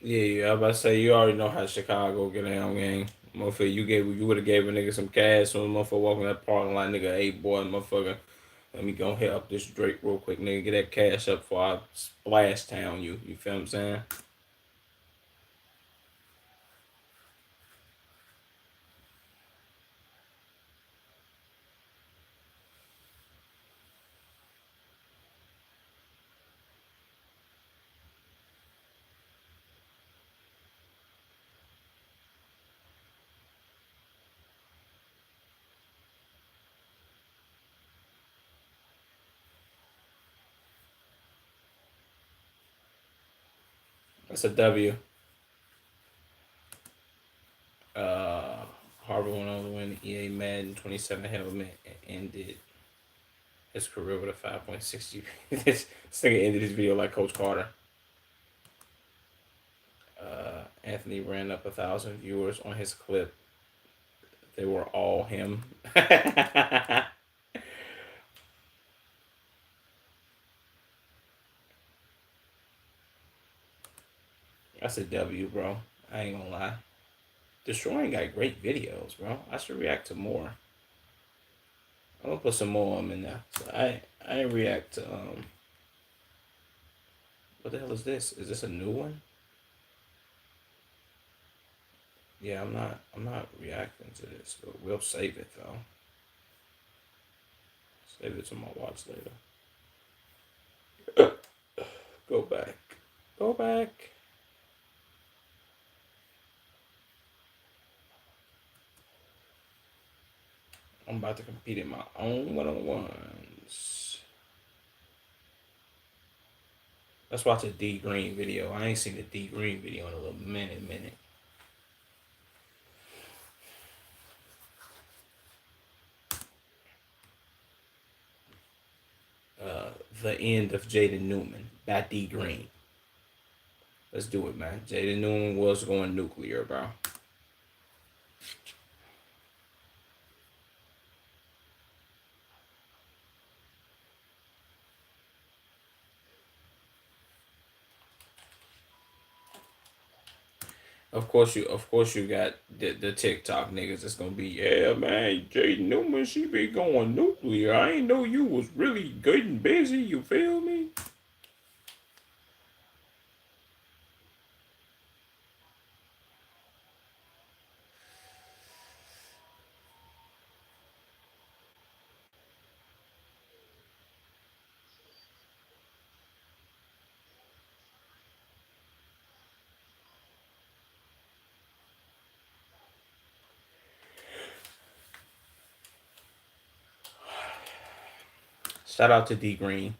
Yeah, I about to say you already know how Chicago get down, gang. Motherfucker, you would have gave a nigga some cash, so motherfucker walking that parking lot, nigga. Hey boy, motherfucker, let me go hit up this Drake real quick, nigga. Get that cash up before I splash town you. You feel what I'm saying? That's a W. Uh, Harvard went on to win EA Madden 27 helmet and ended his career with a 5.6 GP. This nigga ended his video like Coach Carter. Anthony ran up 1,000 viewers on his clip. They were all him. That's a W, bro. I ain't gonna lie. Destroying got great videos, bro. I should react to more. I'm gonna put some more of them in there. So I react to what the hell is this? Is this a new one? Yeah, I'm not reacting to this, but we'll save it though. Save it to my watch later. Go back. Go back. I'm about to compete in my own one-on-ones. Let's watch a D Green video. I ain't seen the D Green video in a little minute. The end of Jaden Newman. by D Green. Let's do it, man. Jaden Newman was going nuclear, bro. Of course you got the TikTok niggas that's gonna be, yeah, man, Jaden Newman, she be going nuclear. I ain't know you was really good and busy, you feel me? Shout out to D Green.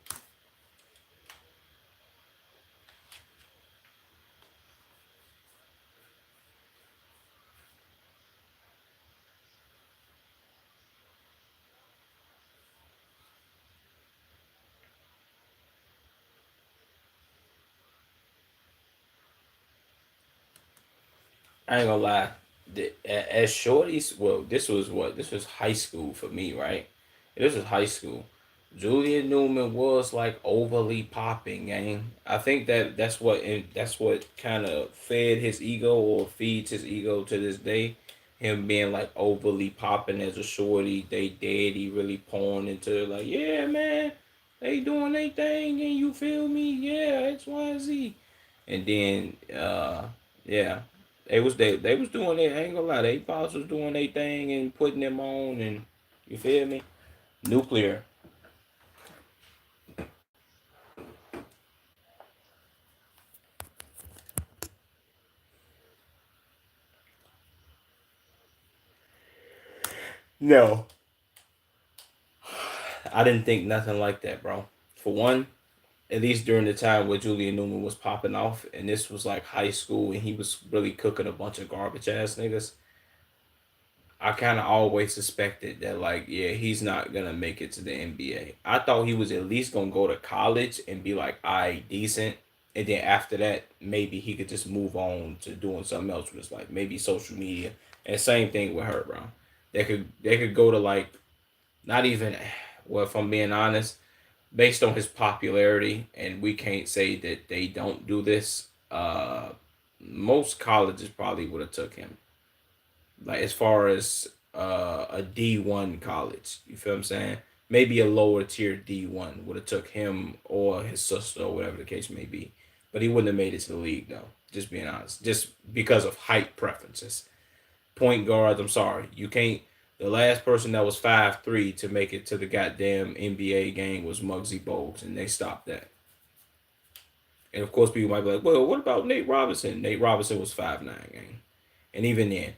I ain't gonna lie. As shorties, well, this was what? This was high school for me, right? This was high school. Julian Newman was like overly popping, gang. I think that's what kind of fed his ego or feeds his ego to this day. Him being like overly popping as a shorty, they daddy really pouring into like, yeah, man, they doing their thing, and you feel me, yeah, X, Y, Z, and then yeah, they was doing it. I ain't gonna lie, they pops was doing their thing and putting them on, and you feel me, nuclear. No, I didn't think nothing like that, bro. For one, at least during the time where Julian Newman was popping off, and this was like high school, and he was really cooking a bunch of garbage ass niggas. I kind of always suspected that, like, yeah, he's not gonna make it to the NBA. I thought he was at least gonna go to college and be like, I decent, and then after that, maybe he could just move on to doing something else with his life, maybe social media. And same thing with her, bro. They could go to like not even, well, if I'm being honest, based on his popularity, and we can't say that they don't do this. Most colleges probably would have took him, like as far as a D1 college. You feel what I'm saying? Maybe a lower tier D1 would have took him or his sister or whatever the case may be, but he wouldn't have made it to the league though. Just being honest, just because of height preferences. Point guards, I'm sorry, you can't. The last person that was 5'3" to make it to the goddamn NBA game was Muggsy Bogues, and they stopped that. And of course, people might be like, "Well, what about Nate Robinson?" Nate Robinson was 5'9", gang. And even then,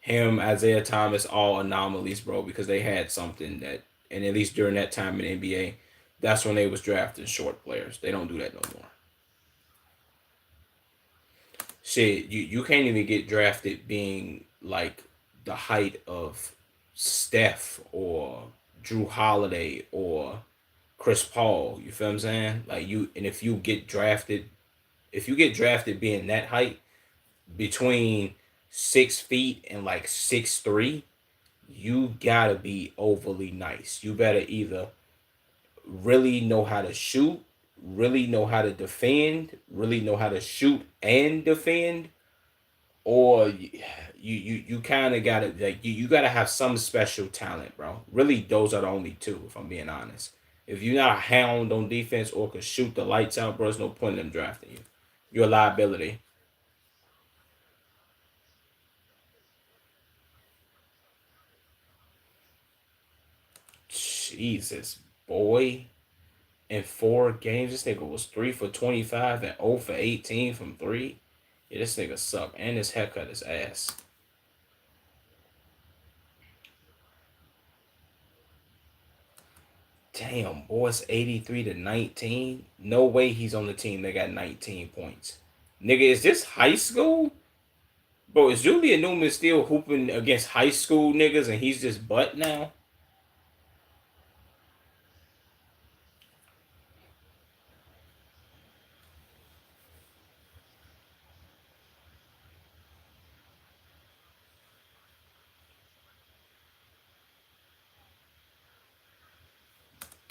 him, Isaiah Thomas, all anomalies, bro, because they had something that, and at least during that time in the NBA, that's when they was drafting short players. They don't do that no more. Shit, you can't even get drafted being like the height of Steph or Drew Holiday or Chris Paul. You feel what I'm saying? Like you, and if you get drafted being that height, between 6 feet and like 6'3", you gotta be overly nice. You better either really know how to shoot, really know how to defend, really know how to shoot and defend, or you kind of gotta like you gotta have some special talent, bro. Really, those are the only two, if I'm being honest. If you're not a hound on defense or can shoot the lights out, bro, there's no point in them drafting you. You're a liability. Jesus, boy. In 4 games, this nigga was 3 for 25 and 0 for 18 from three. Yeah, this nigga suck. And his haircut is ass. Damn, boy, it's 83-19. No way he's on the team that got 19 points. Nigga, is this high school? Bro, is Julian Newman still hooping against high school niggas and he's just butt now?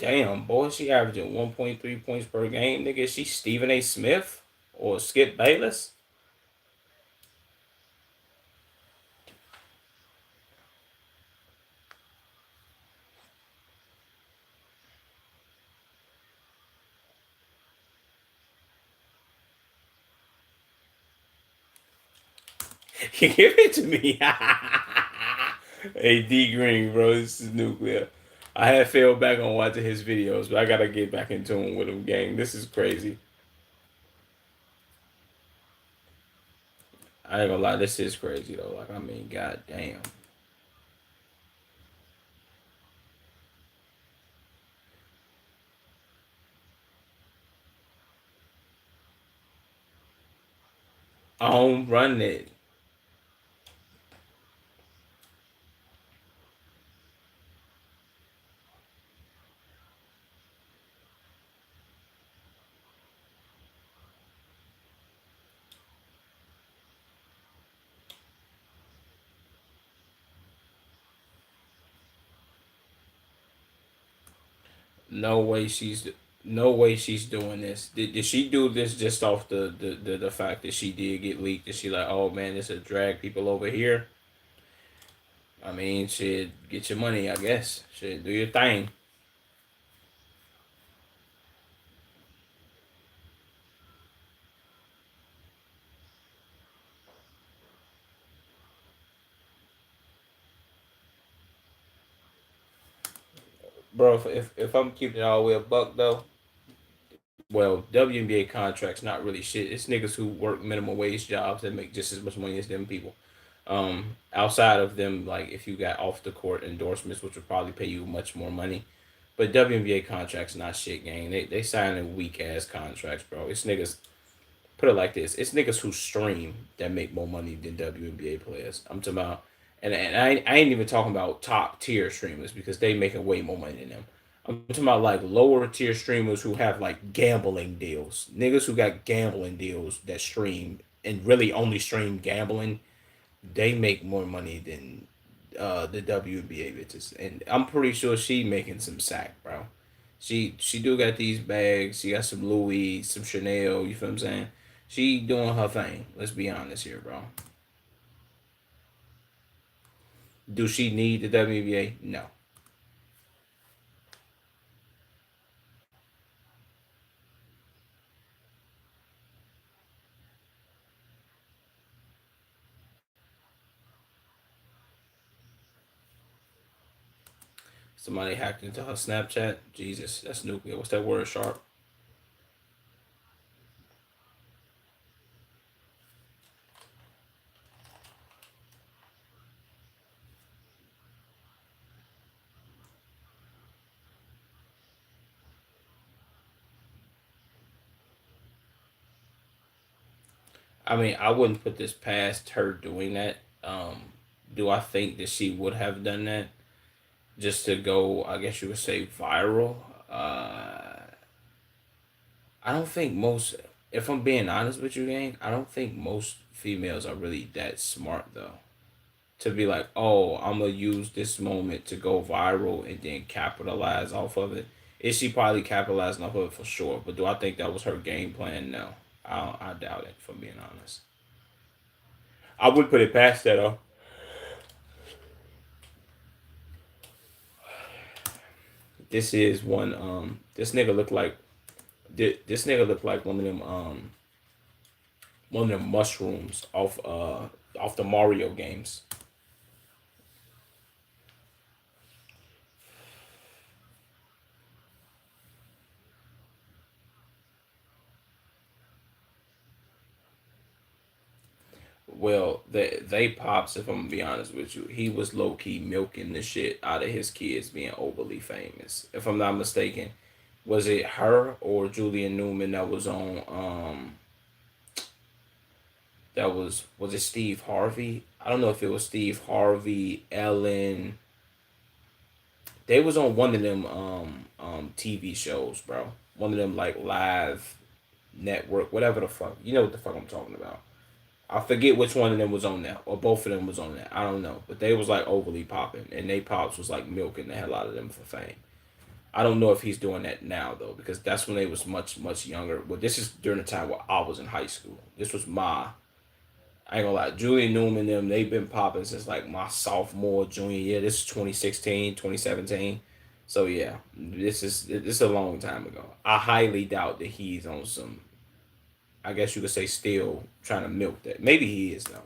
Damn, boy, she averaging 1.3 points per game, nigga. Is she Stephen A. Smith or Skip Bayless? Give it to me. Hey, D Green, bro, this is nuclear. I had failed back on watching his videos, but I gotta get back in tune with him, gang. This is crazy. I ain't gonna lie, this is crazy though. Like, I mean, god damn. On run it. No way she's no way she's doing this. Did she do this just off the fact that she did get leaked? Is she like, oh man, this will drag people over here? I mean, shit, get your money, I guess. Shit, do your thing. Bro, if I'm keeping it all the way a buck though, well, WNBA contracts not really shit. It's niggas who work minimum wage jobs that make just as much money as them people. Outside of them, like if you got off the court endorsements, which would probably pay you much more money. But WNBA contracts not shit, gang. They signing weak ass contracts, bro. It's niggas. Put it like this: it's niggas who stream that make more money than WNBA players. I'm talking about, and I ain't even talking about top tier streamers because they making way more money than them. I'm talking about like lower tier streamers who have like gambling deals. Niggas who got gambling deals that stream and really only stream gambling, they make more money than the WNBA bitches. And I'm pretty sure she making some sack, bro. She do got these bags. She got some Louis, some Chanel. You feel what I'm saying? She doing her thing. Let's be honest here, bro. Do she need the WNBA? No. Somebody hacked into her Snapchat. Jesus, that's nuclear. What's that word, Sharp? I mean, I wouldn't put this past her doing that. Do I think that she would have done that just to go? I guess you would say viral. I don't think most. If I'm being honest with you, gang, I don't think most females are really that smart though. To be like, oh, I'm gonna use this moment to go viral and then capitalize off of it. Is she probably capitalizing off of it for sure? But do I think that was her game plan? No, I doubt it. For being honest, I would put it past that though. This is one. This nigga look like this nigga look like one of them mushrooms off the Mario games. Well, they pops. If I'm gonna be honest with you, he was low key milking the shit out of his kids being overly famous. If I'm not mistaken, was it her or Julian Newman that was on? That was it Steve Harvey? I don't know if it was Steve Harvey, Ellen. They was on one of them TV shows, bro. One of them like live network, whatever the fuck. You know what the fuck I'm talking about. I forget which one of them was on that, or both of them was on that. I don't know, but they was like overly popping, and they pops was like milking the hell out of them for fame. I don't know if he's doing that now though, because that's when they was much younger. But this is during the time where I was in high school. This was my I ain't gonna lie, Julian Newman them, they've been popping since like my sophomore, junior year. This is 2016, 2017. So yeah, this is a long time ago. I highly doubt that he's on some, I guess you could say, still trying to milk that. Maybe he is though.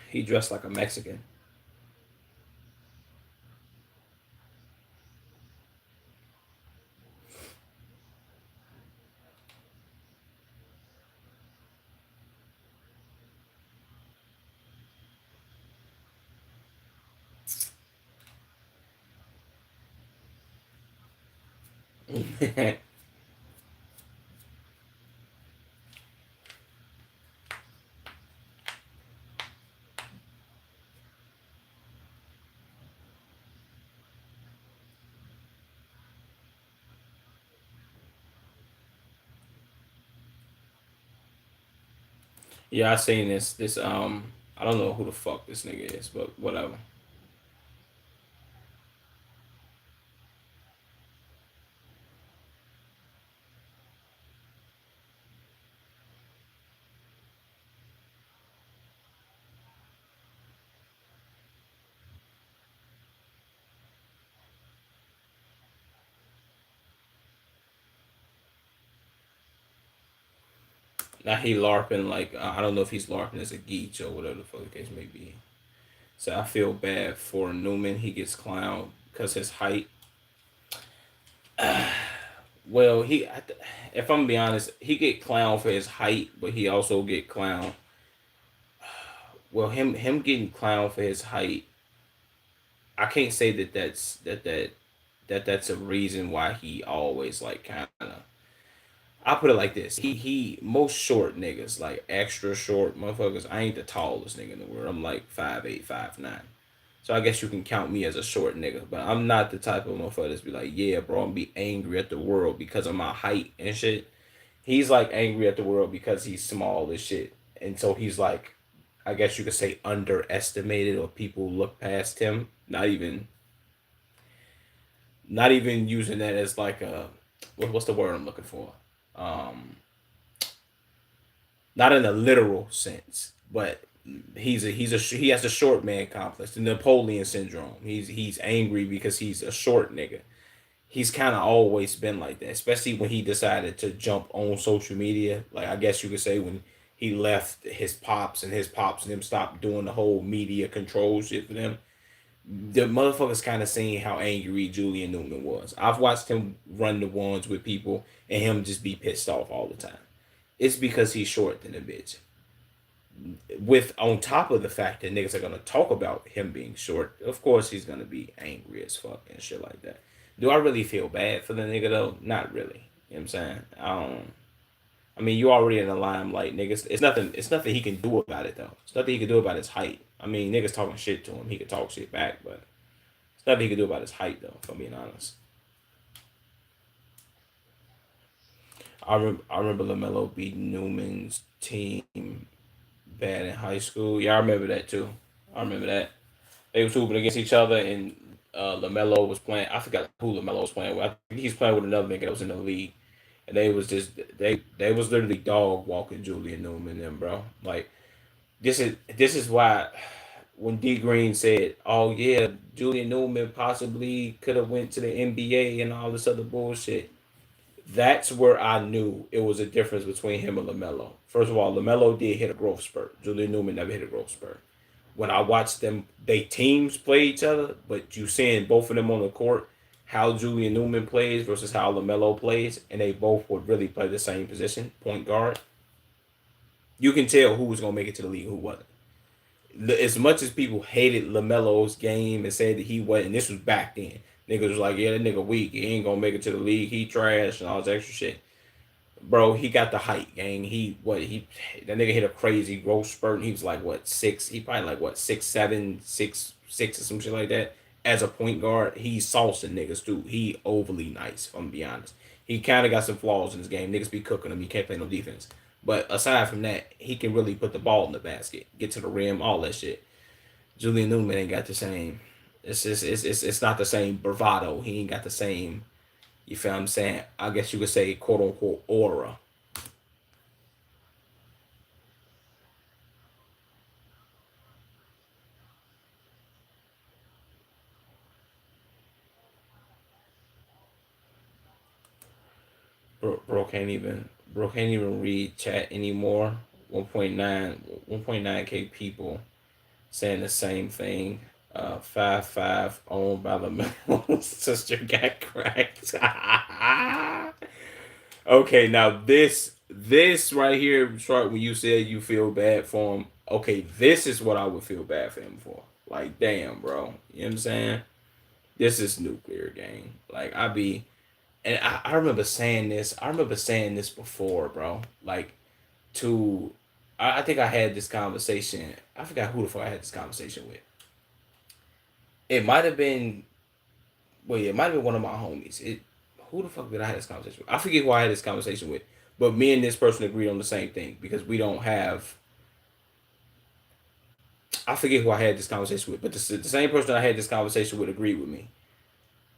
He dressed like a Mexican. Yeah, I seen this. I don't know who the fuck this nigga is, but whatever. Now he larping like I don't know if he's larping as a geech or whatever the fuck the case may be. So I feel bad for Newman. He gets clowned because his height. Well, if I'm gonna be honest, he get clowned for his height, but he also get clowned. Well, him getting clowned for his height, I can't say that's a reason why he always like kind of. I put it like this: he most short niggas like extra short motherfuckers. I ain't the tallest nigga in the world. I'm like 5'8", 5'9". So I guess you can count me as a short nigga, but I'm not the type of motherfucker that's be like, yeah, bro, I'm be angry at the world because of my height and shit. He's like angry at the world because he's small as shit, and so he's like, I guess you could say underestimated or people look past him. Not even using that as like a what's the word I'm looking for? Um, Not in a literal sense, but he has a short man complex, the Napoleon syndrome. He's angry because he's a short nigga. He's kind of always been like that, especially when he decided to jump on social media. Like I guess you could say when he left his pops and them stopped doing the whole media control shit for them. The motherfuckers kind of seen how angry Julian Newman was. I've watched him run the ones with people and him just be pissed off all the time. It's because he's short than a bitch. With on top of the fact that niggas are gonna talk about him being short, of course he's gonna be angry as fuck and shit like that. Do I really feel bad for the nigga though? Not really. You know what I'm saying? I mean, you already in the limelight, niggas. It's nothing. It's nothing he can do about it though. It's nothing he can do about his height. I mean, niggas talking shit to him. He could talk shit back, but it's nothing he can do about his height though. If I'm being honest, I remember Lamelo beating Newman's team bad in high school. Yeah, I remember that too. I remember that. They was hooping against each other, and Lamelo was playing. I forgot who Lamelo was playing with. I think he's playing with another nigga that was in the league, and they was literally dog walking Julian Newman, them bro. Like this is why when D Green said, "Oh yeah, Julian Newman possibly could have went to the NBA and all this other bullshit," that's where I knew it was a difference between him and Lamelo. First of all, Lamelo did hit a growth spurt. Julian Newman never hit a growth spurt. When I watched them, they teams play each other, but you seeing both of them on the court, how Julian Newman plays versus how Lamelo plays, and they both would really play the same position, point guard. You can tell who was gonna make it to the league, who wasn't. As much as people hated Lamelo's game and said that he wasn't, this was back then. Niggas was like, yeah, that nigga weak. He ain't gonna make it to the league. He trash and all this extra shit. Bro, he got the height, gang. That nigga hit a crazy growth spurt. He was like what 6? He probably like what 6'7", 6'6" or some shit like that. as a point guard, he's saucing niggas too. He overly nice, if I'm gonna be honest. He kind of got some flaws in his game. Niggas be cooking him. He can't play no defense. But aside from that, he can really put the ball in the basket, get to the rim, all that shit. Julian Newman ain't got the same. It's not the same bravado. He ain't got the same. You feel what I'm saying? I guess you could say quote unquote aura. Bro can't even read chat anymore. 1.9 people saying the same thing. 5 owned by the middle sister got cracked. Okay, now this right here, start when you said you feel bad for him. Okay, this is what I would feel bad for him for. Like, damn, bro. You know what I'm saying? This is nuclear gang. Like I be and I remember saying this. I remember saying this before, bro. Like to I think I had this conversation. I forgot who the fuck I had this conversation with. It might have been well, yeah, it might have been one of my homies. It who the fuck did I have this conversation with? I forget who I had this conversation with. But me and this person agreed on the same thing because we don't have I forget who I had this conversation with, but the same person I had this conversation with agreed with me.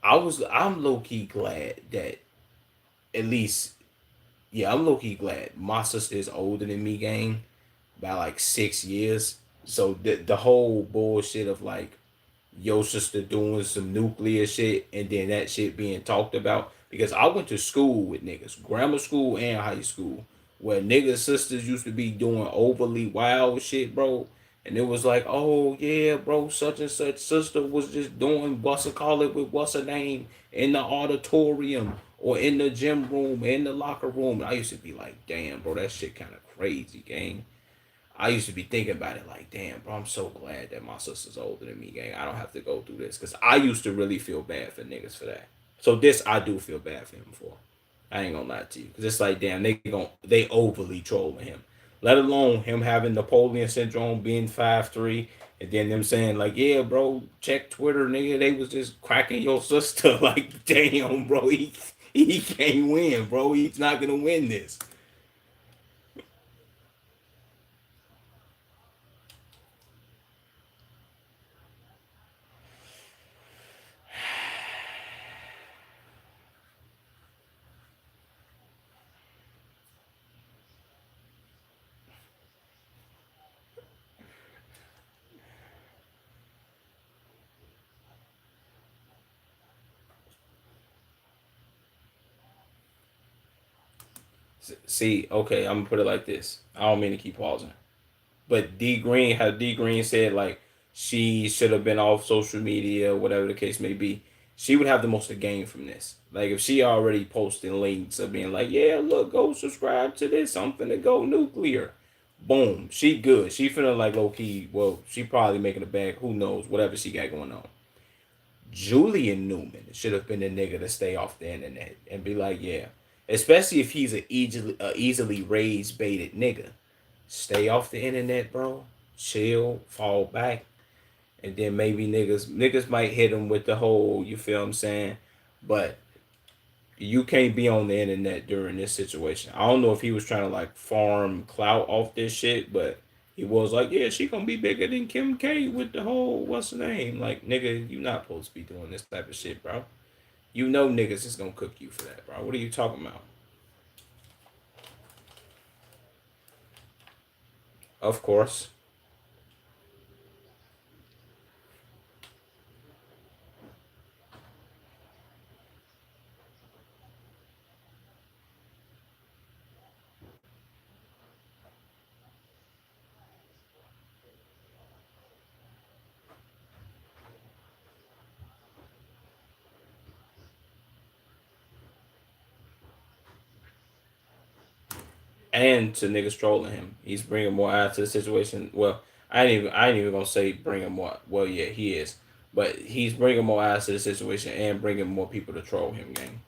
I'm low key glad that at least yeah, I'm low key glad my sister is older than me, gang, by like 6 years. So the whole bullshit of like your sister doing some nuclear shit and then that shit being talked about. Because I went to school with niggas, grammar school and high school, where niggas sisters used to be doing overly wild shit, bro. And it was like, oh yeah, bro, such and such sister was just doing what's a call it with what's her name in the auditorium or in the gym room, in the locker room. And I used to be like, damn, bro, that shit kind of crazy, gang. I used to be thinking about it like, damn, bro, I'm so glad that my sister's older than me, gang. I don't have to go through this. Because I used to really feel bad for niggas for that. So this I do feel bad for him for. I ain't gonna lie to you. Because it's like, damn, they overly trolling him. Let alone him having Napoleon syndrome, being 5'3", and then them saying, like, yeah, bro, check Twitter, nigga. They was just cracking your sister. Like, damn, bro, he can't win, bro. He's not gonna win this. See, okay, I'm gonna put it like this. I don't mean to keep pausing, but D Green, how D Green said like she should have been off social media, whatever the case may be. She would have the most to gain from this. Like if she already posted links of being like, yeah, look, go subscribe to this. I'm finna go nuclear. Boom, she good. She finna like low key. Well, she probably making a bag. Who knows? Whatever she got going on. Julian Newman should have been the nigga to stay off the internet and be like, yeah, especially if he's a easily raised baited nigga. Stay off the internet, bro. Chill, fall back, and then maybe niggas might hit him with the whole, you feel what I'm saying? But you can't be on the internet during this situation. I don't know if he was trying to like farm clout off this shit, but he was like, yeah, she gonna be bigger than Kim K with the whole what's the name? Like, nigga, you not supposed to be doing this type of shit, bro. You know niggas is gonna cook you for that, bro. What are you talking about? Of course. And to niggas trolling him. He's bringing more eyes to the situation. Well, I ain't even gonna say bringing more. Well, yeah, he is, but he's bringing more eyes to the situation and bringing more people to troll him, gang.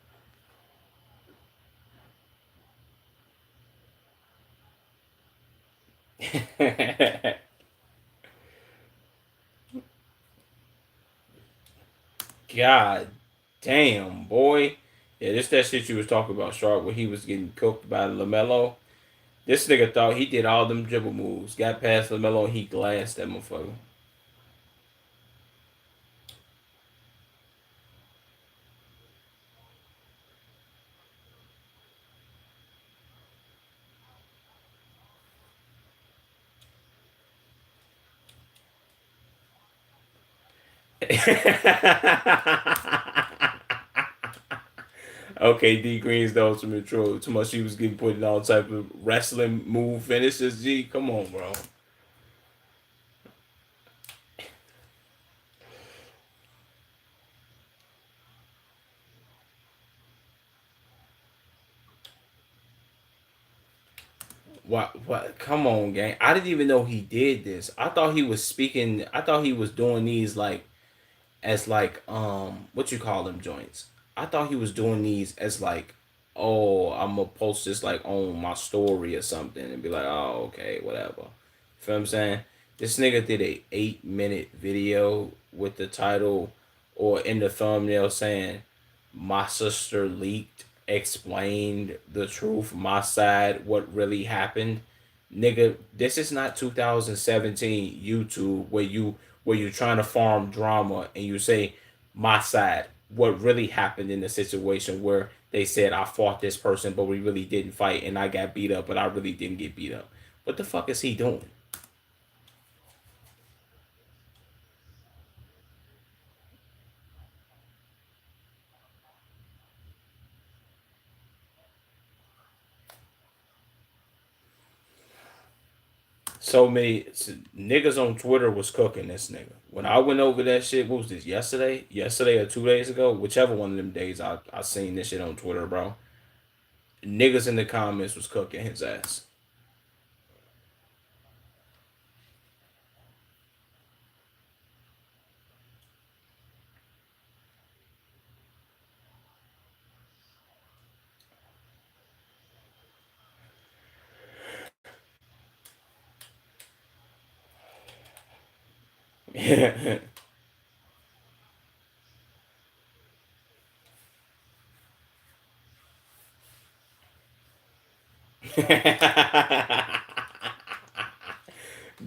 God damn, boy. Yeah, this that shit you was talking about, Sharp, where he was getting cooked by LaMelo. This nigga thought he did all them dribble moves, got past LaMelo, and he glassed that motherfucker. Okay, D Green's the ultimate troll. Too much he was getting put in all type of wrestling move finishes. G, come on, bro. What? What? Come on, gang. I didn't even know he did this. I thought he was speaking. I thought he was doing these like as like what you call them joints. I thought he was doing these as like, oh, I'm gonna post this like on my story or something and be like, oh, okay, whatever. Feel what I'm saying? This nigga did a 8-minute video with the title or in the thumbnail saying my sister leaked, explained the truth, my side, what really happened. Nigga, this is not 2017 YouTube where you're trying to farm drama and you say my side, what really happened in the situation where they said I fought this person but we really didn't fight and I got beat up but I really didn't get beat up. What the fuck is he doing? So many niggas on Twitter was cooking this nigga. When I went over that shit, what was this, yesterday? Yesterday or 2 days ago? Whichever one of them days I seen this shit on Twitter, bro. Niggas in the comments was cooking his ass.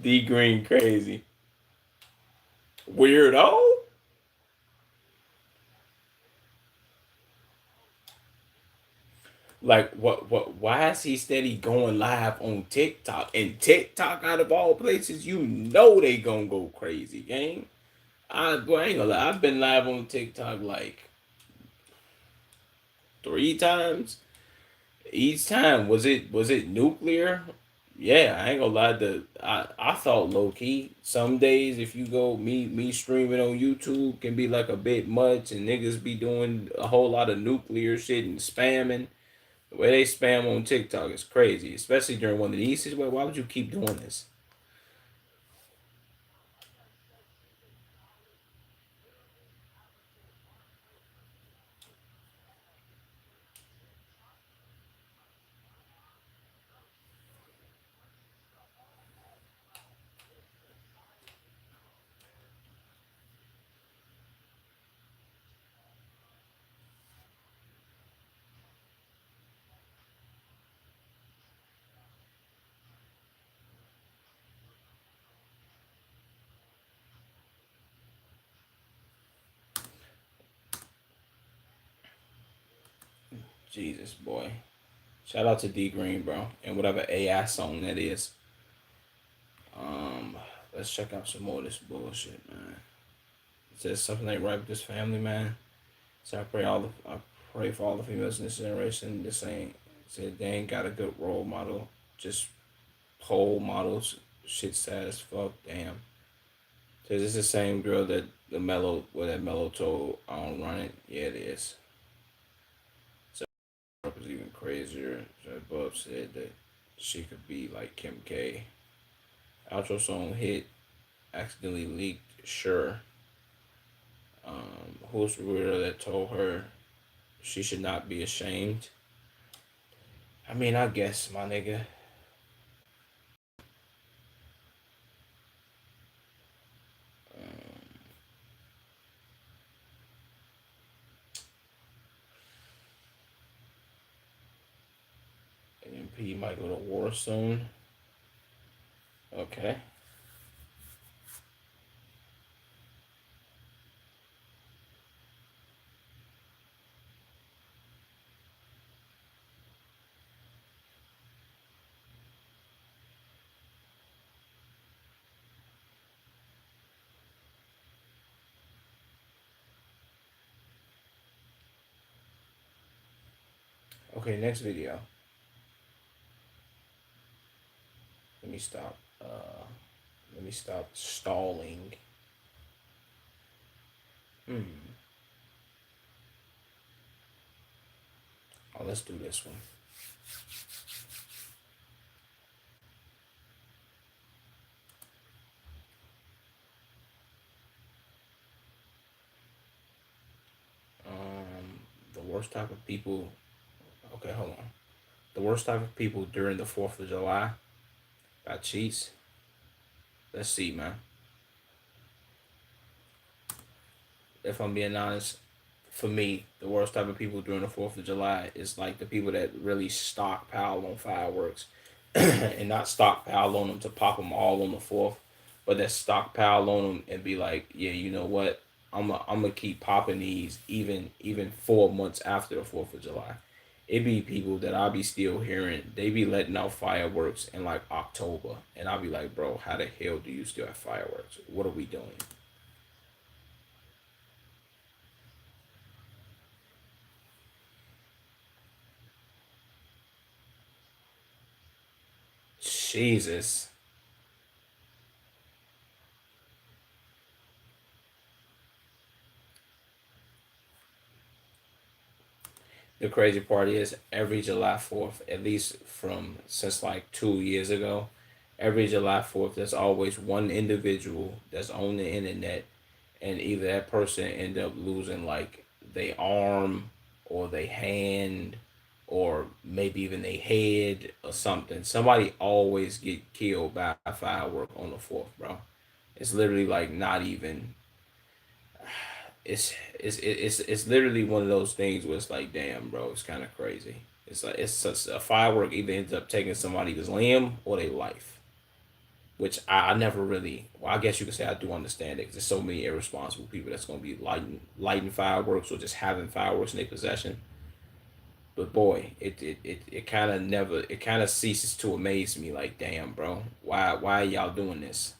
D Green crazy. Weirdo? Like what why is he steady going live on TikTok? And TikTok out of all places, you know they gonna go crazy, gang. I ain't gonna lie, I've been live on TikTok like 3 times. Each time was it nuclear? Yeah, I ain't gonna lie. I thought low key. Some days if you go me streaming on YouTube can be like a bit much, and niggas be doing a whole lot of nuclear shit and spamming. The way they spam on TikTok is crazy, especially during one of these situations. Why would you keep doing this? Jesus boy. Shout out to D Green, bro, and whatever AI song that is. Um, let's check out some more of this bullshit, man. It says something ain't right with this family, man. So I pray for all the females in this generation. This ain't said they ain't got a good role model. Just pole models. Shit sad as fuck. Damn. Cause it's the same girl that the mellow where that mellow told I don't run it. Yeah, it is. So it was even crazier. So Bub said that she could be like Kim K. Outro song hit, accidentally leaked. Sure. Who's the weirdo that told her she should not be ashamed? I mean, I guess my nigga. He might go to war soon. Okay. Okay, next video. Let me stop. Let me stop stalling. Hmm. Oh, let's do this one. The worst type of people. Okay, hold on. The worst type of people during the 4th of July by Cheats. Let's see, man. If I'm being honest, for me, the worst type of people during the 4th of July is like the people that really stockpile on fireworks and not stockpile on them to pop them all on the 4th, but that stockpile on them and be like, yeah, you know what? I'm gonna keep popping these even 4 months after the 4th of July. It be people that I'll be still hearing. They be letting out fireworks in like October, and I'll be like, bro, how the hell do you still have fireworks? What are we doing? Jesus. The crazy part is every July 4th, at least from since like 2 years ago, every July 4th, there's always one individual that's on the internet, and either that person end up losing like they arm or they hand or maybe even they head or something. Somebody always get killed by a firework on the 4th, bro. It's literally like not even it's literally one of those things where it's like, damn, bro, it's kind of crazy. It's like it's such a firework either ends up taking somebody's limb or their life, which I never really. Well, I guess you could say I do understand it because there's so many irresponsible people that's going to be lighting fireworks or just having fireworks in their possession. But boy, it kind of never it kind of ceases to amaze me. Like, damn, bro, why are y'all doing this?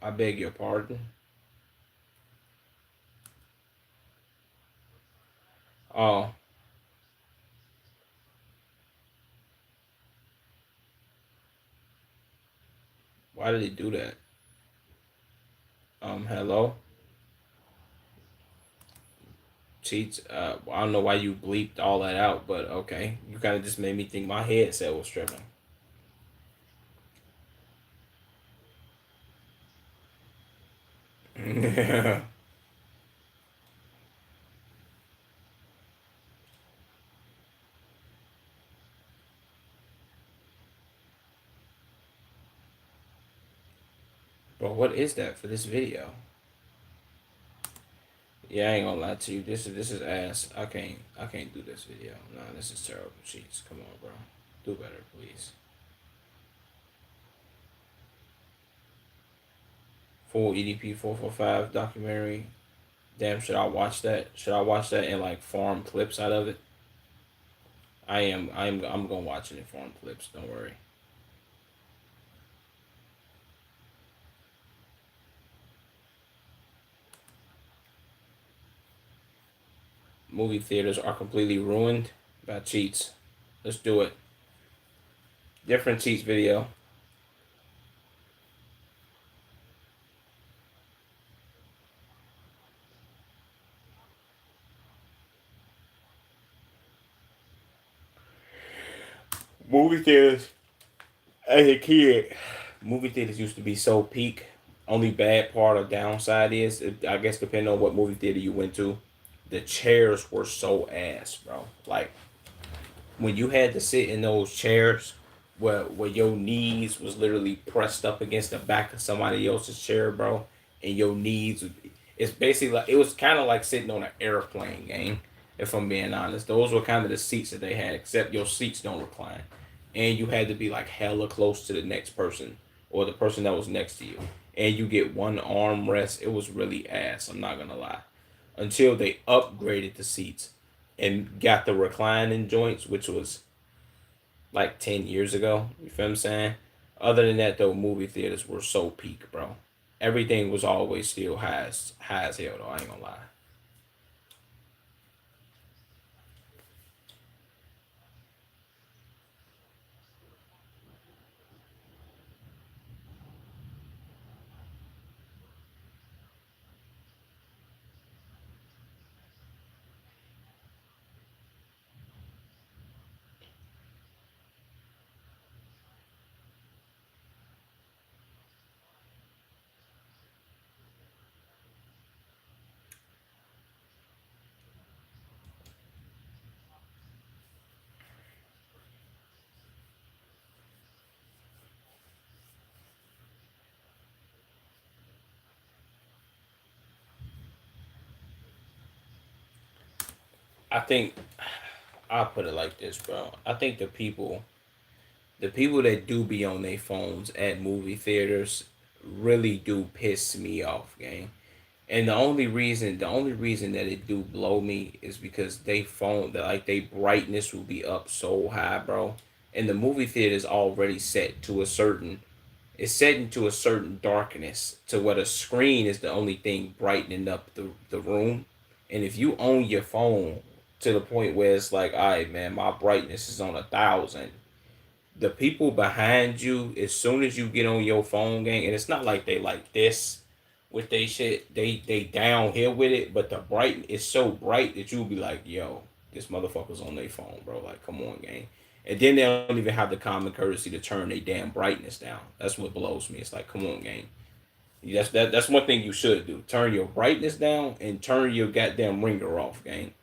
I beg your pardon. Oh, why did he do that? Hello. Cheats. I don't know why you bleeped all that out, but okay. You kind of just made me think my headset was tripping. But what is that for this video? Yeah, I ain't gonna lie to you. This is ass. I can't do this video. Nah, this is terrible. Cheats. Come on, bro. Do better, please. Full EDP 445 documentary. Damn, should I watch that? Should I watch that and like farm clips out of it? I am. I'm gonna watch it and farm clips. Don't worry. Movie theaters are completely ruined by cheats. Let's do it. Different cheats video. Movie theaters as a kid. Movie theaters used to be so peak. Only bad part or downside is, I guess, depending on what movie theater you went to, the chairs were so ass, bro. Like when you had to sit in those chairs where your knees was literally pressed up against the back of somebody else's chair, bro, and your knees would it's basically like it was kind of like sitting on an airplane, gang. If I'm being honest, those were kind of the seats that they had, except your seats don't recline, and you had to be like hella close to the next person or the person that was next to you, and you get one arm rest. It was really ass. I'm not gonna lie. Until they upgraded the seats and got the reclining joints, which was like 10 years ago. You feel what I'm saying? Other than that, though, movie theaters were so peak, bro. Everything was always still high as hell, though. I ain't gonna lie. I think I'll put it like this, bro. I think the people that do be on their phones at movie theaters really do piss me off, gang. And the only reason that it do blow me is because they phone that like they brightness will be up so high, bro. And the movie theater is already set to a certain it's set into a certain darkness to where the screen is the only thing brightening up the room. And if you own your phone to the point where it's like, all right, man, my brightness is on 1,000, the people behind you, as soon as you get on your phone gang, and it's not like they like this with they shit, they downhill with it, but the bright is so bright that you'll be like, yo, this motherfucker's on their phone, bro. Like, come on, gang. And then they don't even have the common courtesy to turn their damn brightness down. That's what blows me. It's like, come on, gang. That's one thing you should do. Turn your brightness down and turn your goddamn ringer off, gang.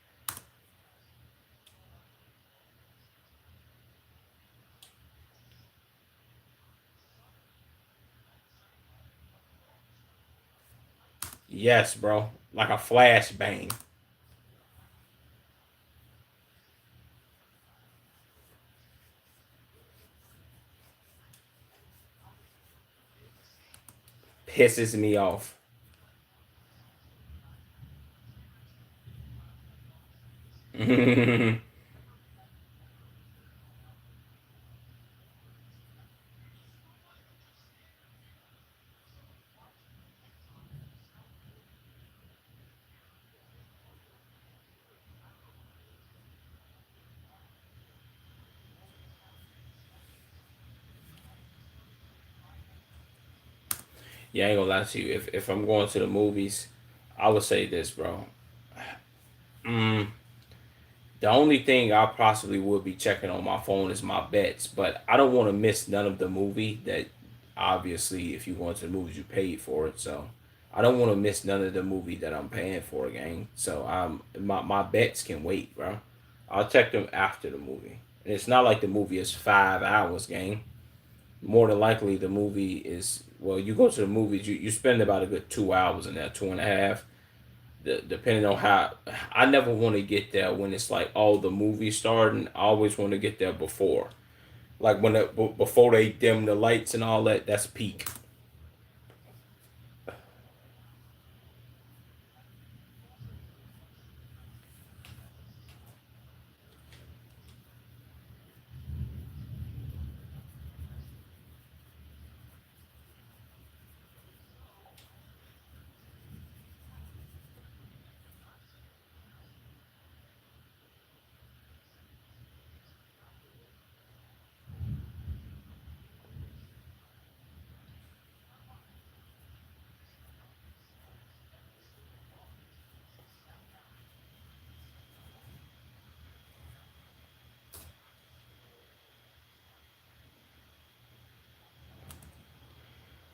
Yes, bro. Like a flash bang. Pisses me off. Yeah, I ain't gonna lie to you. If I'm going to the movies, I would say this, bro. Mm, the only thing I possibly would be checking on my phone is my bets, but I don't want to miss none of the movie that obviously if you go into the movies you paid for it. So I don't want to miss none of the movie that I'm paying for, gang. So my bets can wait, bro. I'll check them after the movie. And it's not like the movie is 5 hours, gang. More than likely the movie is well, you go to the movies, you spend about a good 2 hours in there, 2.5. Depending on how I never want to get there when it's like all the movies starting. I always want to get there before, like when before they dim the lights and all that. That's peak.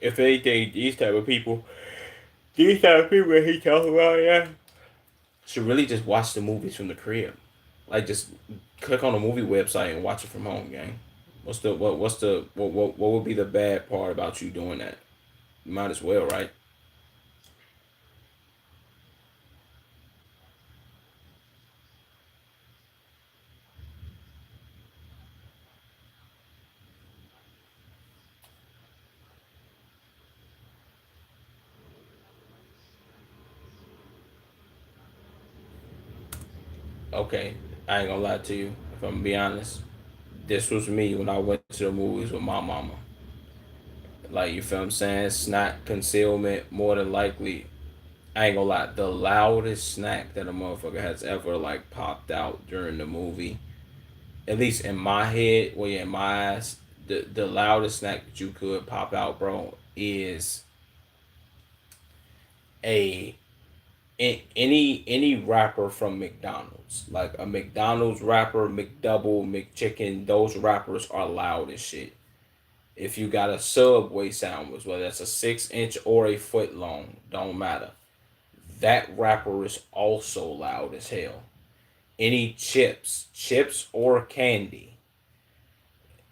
If anything, these type of people that he talking about, yeah, should really just watch the movies from the crib. Like just click on the movie website and watch it from home, gang. What would be the bad part about you doing that? You might as well, right? Okay, I ain't gonna lie to you. If I'm gonna be honest, this was me when I went to the movies with my mama. Like you feel what I'm saying? Snack concealment more than likely. I ain't gonna lie, the loudest snack that a motherfucker has ever like popped out during the movie, at least in my head, well yeah, in my eyes, the loudest snack that you could pop out, bro, is a any rapper from McDonald's. Like a McDonald's rapper, McDouble, McChicken, those rappers are loud as shit. If you got a Subway sandwich, whether that's a 6 inch or a foot long, don't matter. That rapper is also loud as hell. Any chips or candy,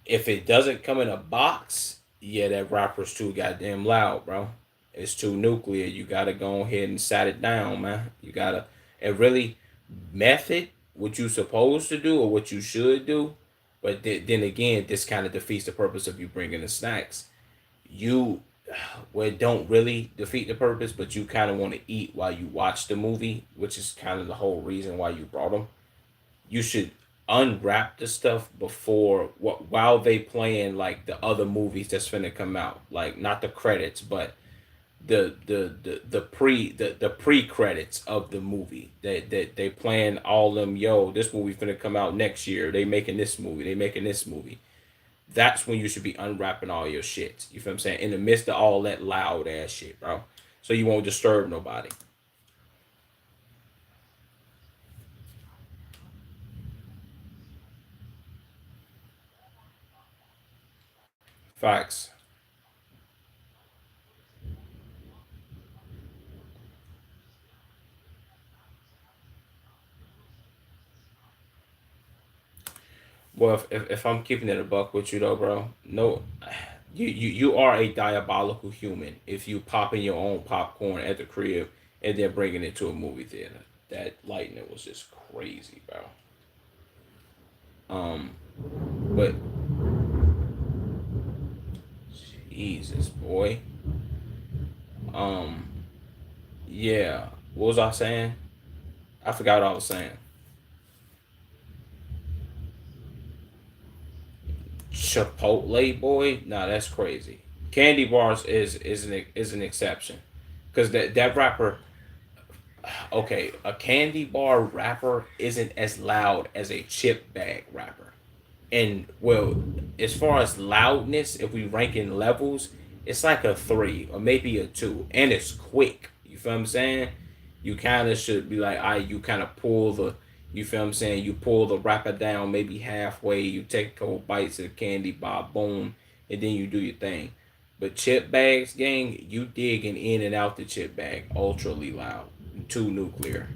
if it doesn't come in a box, yeah, that rapper's too goddamn loud, bro. It's too nuclear. You gotta go ahead and sat it down, man. You gotta and really method what you supposed to do or what you should do. But then again, this kind of defeats the purpose of you bringing the snacks. You well, it don't really defeat the purpose, but you kind of want to eat while you watch the movie, which is kind of the whole reason why you brought them. You should unwrap the stuff before what while they playing like the other movies that's finna come out, like not the credits, but the pre credits of the movie that they playing all them. Yo, this movie finna come out next year. They making this movie. They making this movie. That's when you should be unwrapping all your shit. You feel what I'm saying? In the midst of all that loud ass shit, bro. So you won't disturb nobody. Facts. Well, if I'm keeping it a buck with you though, bro, no, you are a diabolical human if you popping your own popcorn at the crib and then bringing it to a movie theater. That lightning was just crazy, bro. Um, but Jesus, boy. Um, yeah. What was I saying? I forgot what I was saying. Chipotle, boy. Nah, that's crazy. Candy bars is an exception, because that rapper. Okay, a candy bar rapper isn't as loud as a chip bag rapper. And well, as far as loudness, if we rank in levels, it's like a three or maybe a two, and it's quick. You feel what I'm saying? You kind of should be like, I you kind of pull the, you feel what I'm saying? You pull the wrapper down maybe halfway. You take a couple bites of the candy bar, boom, and then you do your thing. But chip bags, gang, you digging in and out the chip bag, ultra loud, too nuclear.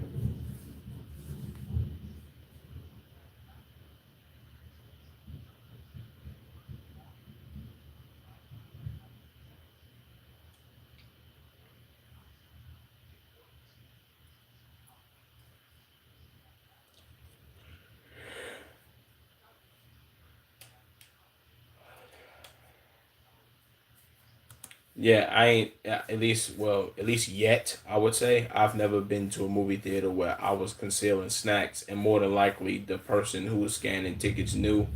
Yeah, I ain't at least well, at least yet, I would say. I've never been to a movie theater where I was concealing snacks and more than likely the person who was scanning tickets knew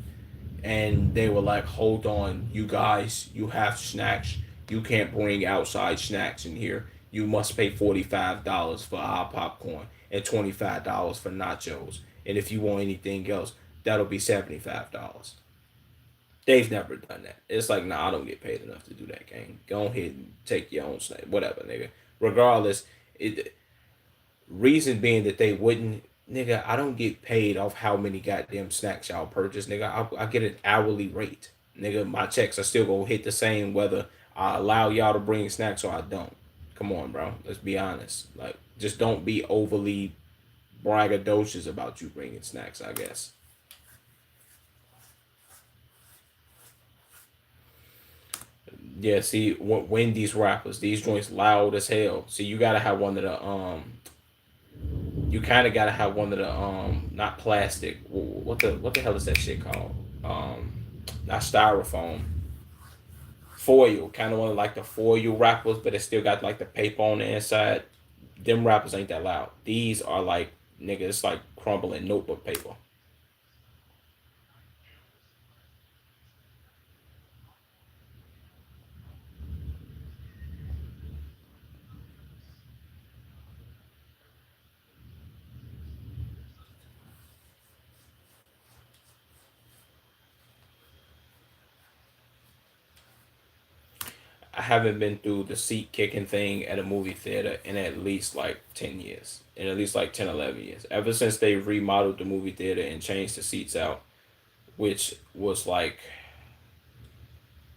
and they were like, "Hold on, you guys, you have snacks. You can't bring outside snacks in here. You must pay $45 for our popcorn and $25 for nachos. And if you want anything else, that'll be $75." They've never done that. It's like, nah, I don't get paid enough to do that, gang. Go ahead and take your own snack, whatever, nigga. Regardless, it reason being that they wouldn't, nigga. I don't get paid off how many goddamn snacks y'all purchase, nigga. I get an hourly rate, nigga. My checks are still gonna hit the same whether I allow y'all to bring snacks or I don't. Come on, bro. Let's be honest. Like, just don't be overly. braggadocious about you bringing snacks, I guess. Yeah, see, when these rappers, these joints loud as hell. See, you gotta have one of the you kind of gotta have one of the not plastic. What the hell is that shit called? Not styrofoam, foil. Kind of one of like the foil wrappers, but it still got like the paper on the inside. Them wrappers ain't that loud. These are like nigga, it's like crumbling notebook paper. I haven't been through the seat kicking thing at a movie theater in at least like 10 years. In at least like 10, 11 years. Ever since they remodeled the movie theater and changed the seats out, which was like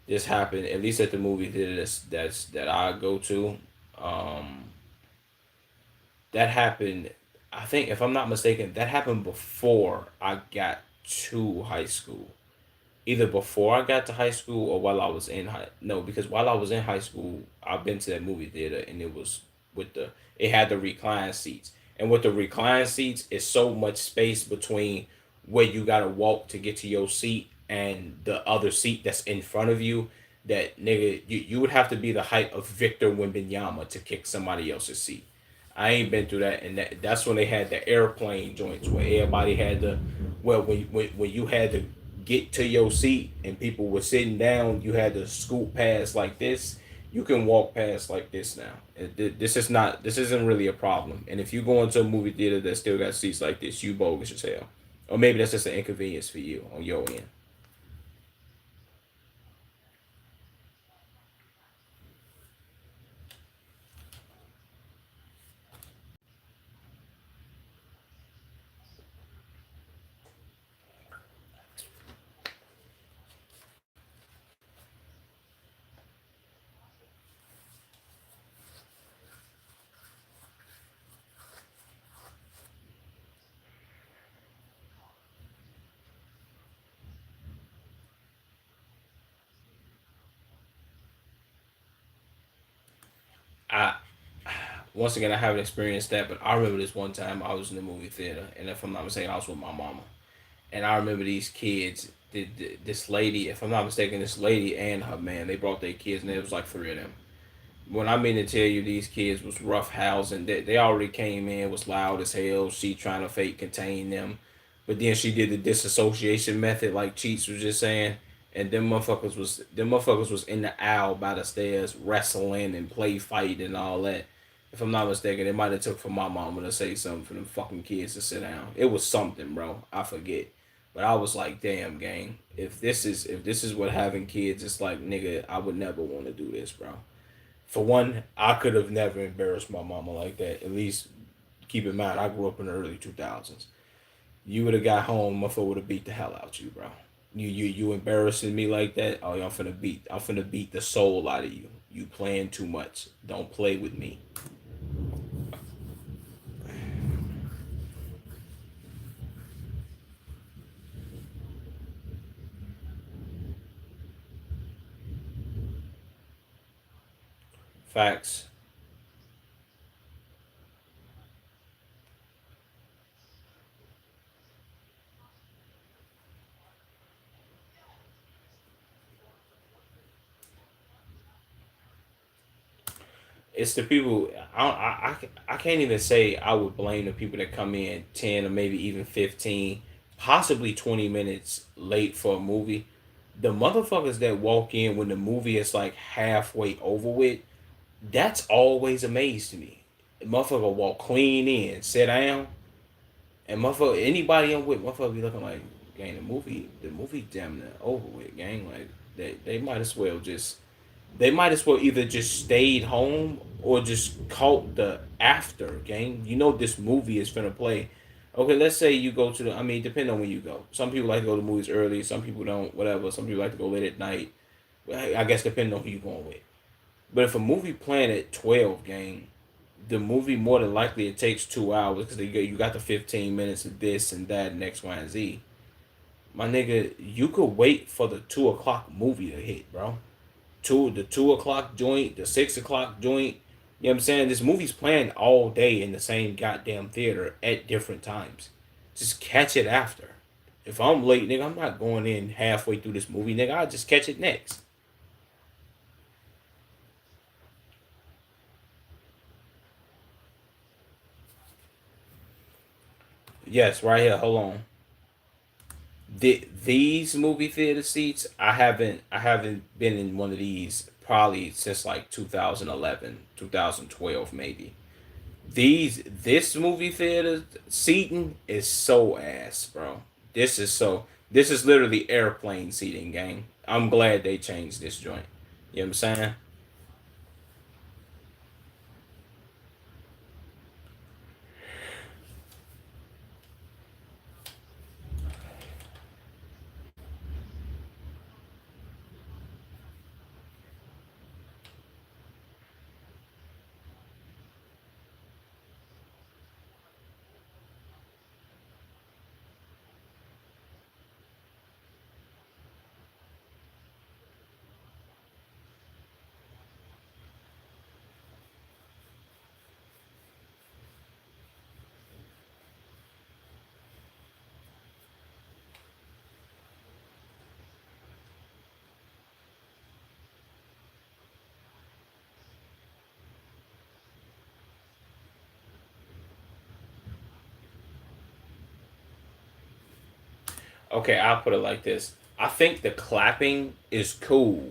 this happened at least at the movie theater that I go to. Um, that happened. I think if I'm not mistaken, that happened before I got to high school. Either before I got to high school or while I was in high. No, because while I was in high school, I've been to that movie theater and it was with the it had the recline seats. And with the recline seats, it's so much space between where you gotta walk to get to your seat and the other seat that's in front of you that nigga you would have to be the height of Victor Wembanyama to kick somebody else's seat. I ain't been through that, and that's when they had the airplane joints where everybody had to, well, when you had to get to your seat and people were sitting down, you had to scoot past like this. You can walk past like this now. This is not, this isn't really a problem. And if you go into a movie theater that still got seats like this, you bogus as hell, or maybe that's just an inconvenience for you on your end. I Once again, I haven't experienced that, but I remember this one time I was in the movie theater, and if I'm not mistaken, I was with my mama, and I remember these kids. This lady, if I'm not mistaken, this lady and her man, they brought their kids, and it was like three of them. When I mean to tell you, these kids was rough housing. They already came in, was loud as hell. She trying to fake contain them, but then she did the disassociation method, like Cheats was just saying. And them motherfuckers was in the aisle by the stairs wrestling and play fight and all that. If I'm not mistaken, it might have took for my mama to say something for them fucking kids to sit down. It was something, bro. I forget. But I was like, damn, gang. If this is what having kids, it's like, nigga, I would never want to do this, bro. For one, I could have never embarrassed my mama like that. At least keep in mind, I grew up in the early 2000s. You would have got home, motherfucker would have beat the hell out you, bro. You embarrassing me like that? Oh, I'm finna beat the soul out of you. You playing too much. Don't play with me. Facts. It's the people. I can't even say I would blame the people that come in 10 or maybe even 15, possibly 20 minutes late for a movie. The motherfuckers that walk in when the movie is like halfway over with, that's always amazed to me. Motherfucker walk clean in, sit down, and motherfucker anybody I'm with, motherfucker be looking like, gang, the movie damn near over with, gang. Like they might as well just they might as well either just stayed home or just caught the after game. You know this movie is gonna play. Okay, let's say you go to the. I mean, depending on when you go. Some people like to go to movies early. Some people don't. Whatever. Some people like to go late at night. I guess depending on who you going with. But if a movie playing at 12, gang, the movie more than likely it takes 2 hours because you got the 15 minutes of this and that and X, Y, and Z. My nigga, you could wait for the 2 o'clock movie to hit, bro. The 2 o'clock joint, the 6 o'clock joint. You know what I'm saying? This movie's playing all day in the same goddamn theater at different times. Just catch it after. If I'm late, nigga, I'm not going in halfway through this movie, nigga. I'll just catch it next. Yes, right here. Hold on. These movie theater seats, I haven't been in one of these probably since like 2011, 2012 maybe. This movie theater seating is so ass, bro. This is literally airplane seating, gang. I'm glad they changed this joint. You know what I'm saying? Okay, I'll put it like this. I think the clapping is cool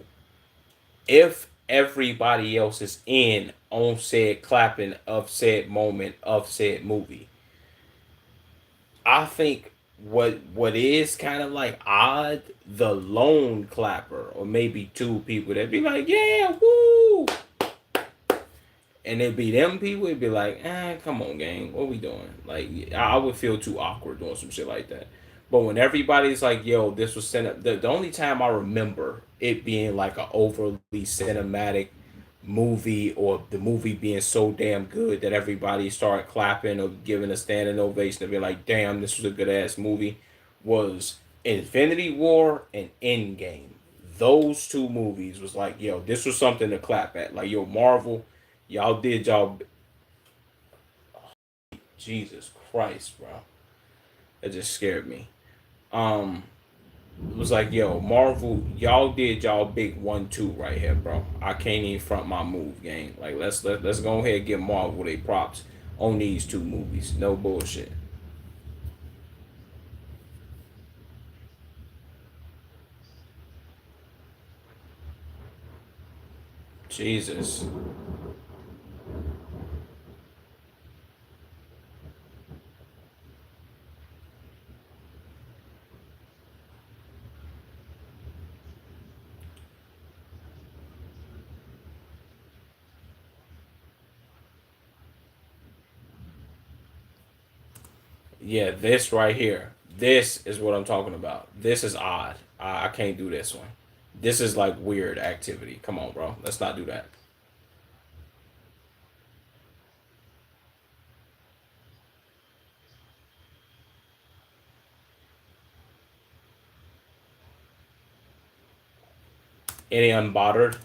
if everybody else is in on said clapping of said moment of said movie. I think what is kind of like odd, the lone clapper or maybe two people that be like, yeah, woo, and it'd be them people. It'd be like, come on, gang, what we doing? Like, I would feel too awkward doing some shit like that. But when everybody's like, yo, this was sent up, the only time I remember it being like a overly cinematic movie or the movie being so damn good that everybody started clapping or giving a standing ovation to be like, damn, this was a good ass movie was Infinity War and Endgame. Those two movies was like, yo, this was something to clap at. Like, yo, Marvel, y'all did y'all. Jesus Christ, bro. That just scared me. Um, it was like, yo, Marvel, y'all did y'all big 1-2 right here, bro. I can't even front my move, gang. Like, let's go ahead and give Marvel their props on these two movies. No bullshit. Jesus. Yeah, this right here. This is what I'm talking about. This is odd. I can't do this one. This is like weird activity. Come on, bro. Let's not do that. Any unbothered?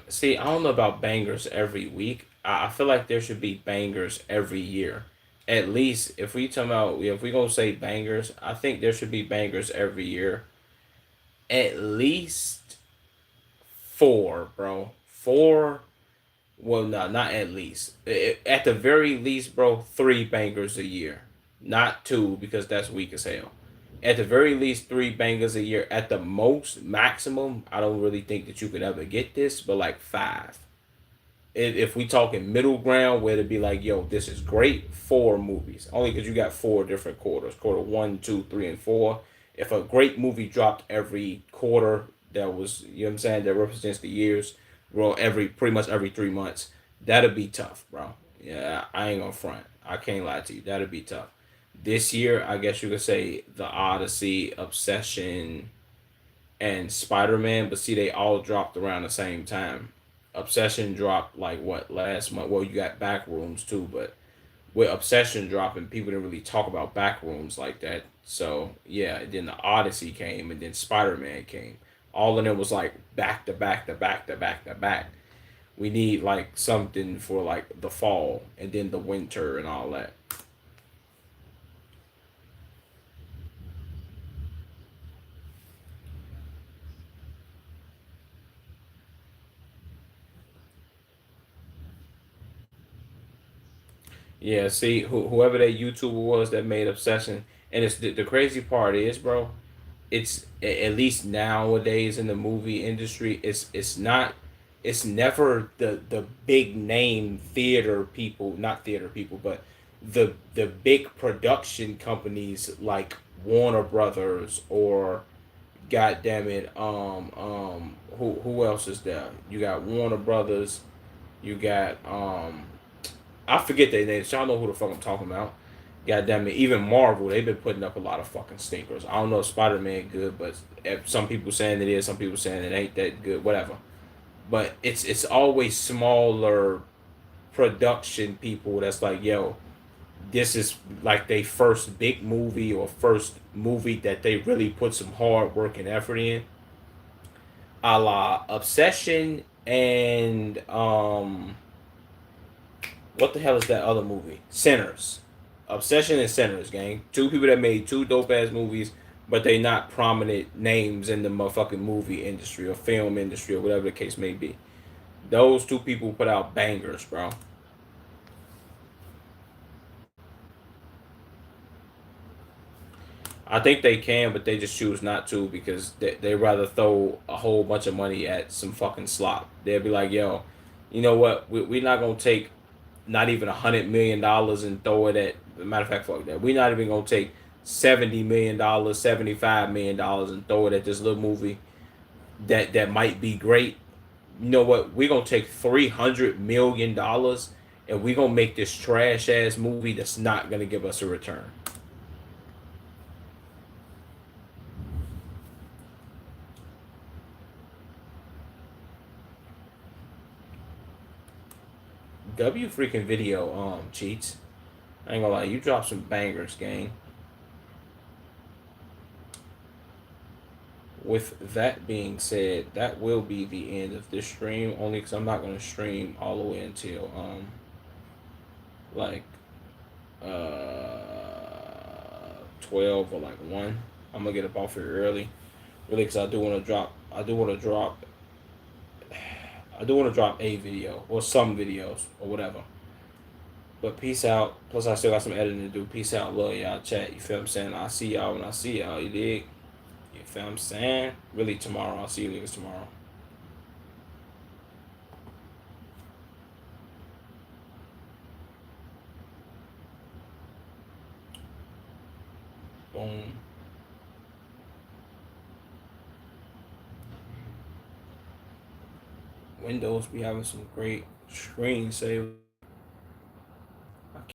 See, I don't know about bangers every week. I feel like there should be bangers every year. At least if we talking about if we gonna say bangers, I think there should be bangers every year. At least four, bro. Four. Well, no, not at least. At the very least, bro, three bangers a year. not two because that's weak as hell. At the very least, three bangers a year. At the most, maximum, I don't really think that you could ever get this, but like five. If we talking middle ground, where to be like, yo, this is great, four movies. Only because you got four different quarters, quarter one, two, three, and four. If a great movie dropped every quarter, that was, you know what I'm saying, that represents the years, well, pretty much every 3 months, that'd be tough, bro. Yeah, I ain't gonna front. I can't lie to you. That'd be tough. This year, I guess you could say the Odyssey, Obsession, and Spider Man, but see, they all dropped around the same time. Obsession dropped like what last month? Well, you got Backrooms too, but with Obsession dropping, people didn't really talk about Backrooms like that. So yeah, then the Odyssey came, and then Spider Man came. All of them was like back to back to back to back to back. We need like something for like the fall and then the winter and all that. Yeah, see, whoever that YouTuber was that made Obsession, and it's the crazy part is, bro, it's at least nowadays in the movie industry, it's not, it's never the big name theater people, not theater people, but the big production companies like Warner Brothers or goddamn it, who else is there? You got Warner Brothers, you got I forget their names. Y'all know who the fuck I'm talking about. God damn it. Even Marvel, they've been putting up a lot of fucking stinkers. I don't know if Spider Man good, but if some people saying it is, some people saying it ain't that good. Whatever. But it's always smaller production people that's like, yo, this is like their first big movie or first movie that they really put some hard work and effort in. A la Obsession and what the hell is that other movie? Sinners. Obsession and Sinners, gang. Two people that made two dope ass movies, but they not prominent names in the motherfucking movie industry or film industry or whatever the case may be. Those two people put out bangers, bro. I think they can, but they just choose not to because they rather throw a whole bunch of money at some fucking slop. They'll be like, yo, you know what? We're not going to take not even $100 million and throw it at, matter of fact, fuck that. We're not even going to take $70 million, $75 million and throw it at this little movie that might be great. You know what? We're going to take $300 million and we're going to make this trash ass movie that's not going to give us a return. W freaking video cheats. I ain't gonna lie, you dropped some bangers, gang. With that being said, that will be the end of this stream. Only because I'm not gonna stream all the way until like uh 12 or like 1. I'm gonna get up off here early, really, because I do want to drop. I do want to drop a video or some videos or whatever. But peace out. Plus, I still got some editing to do. Peace out. Love y'all. Chat. You feel what I'm saying? I'll see y'all when I see y'all. You dig? You feel what I'm saying? Really, tomorrow. I'll see you niggas tomorrow. Boom. Windows be having some great screen savers.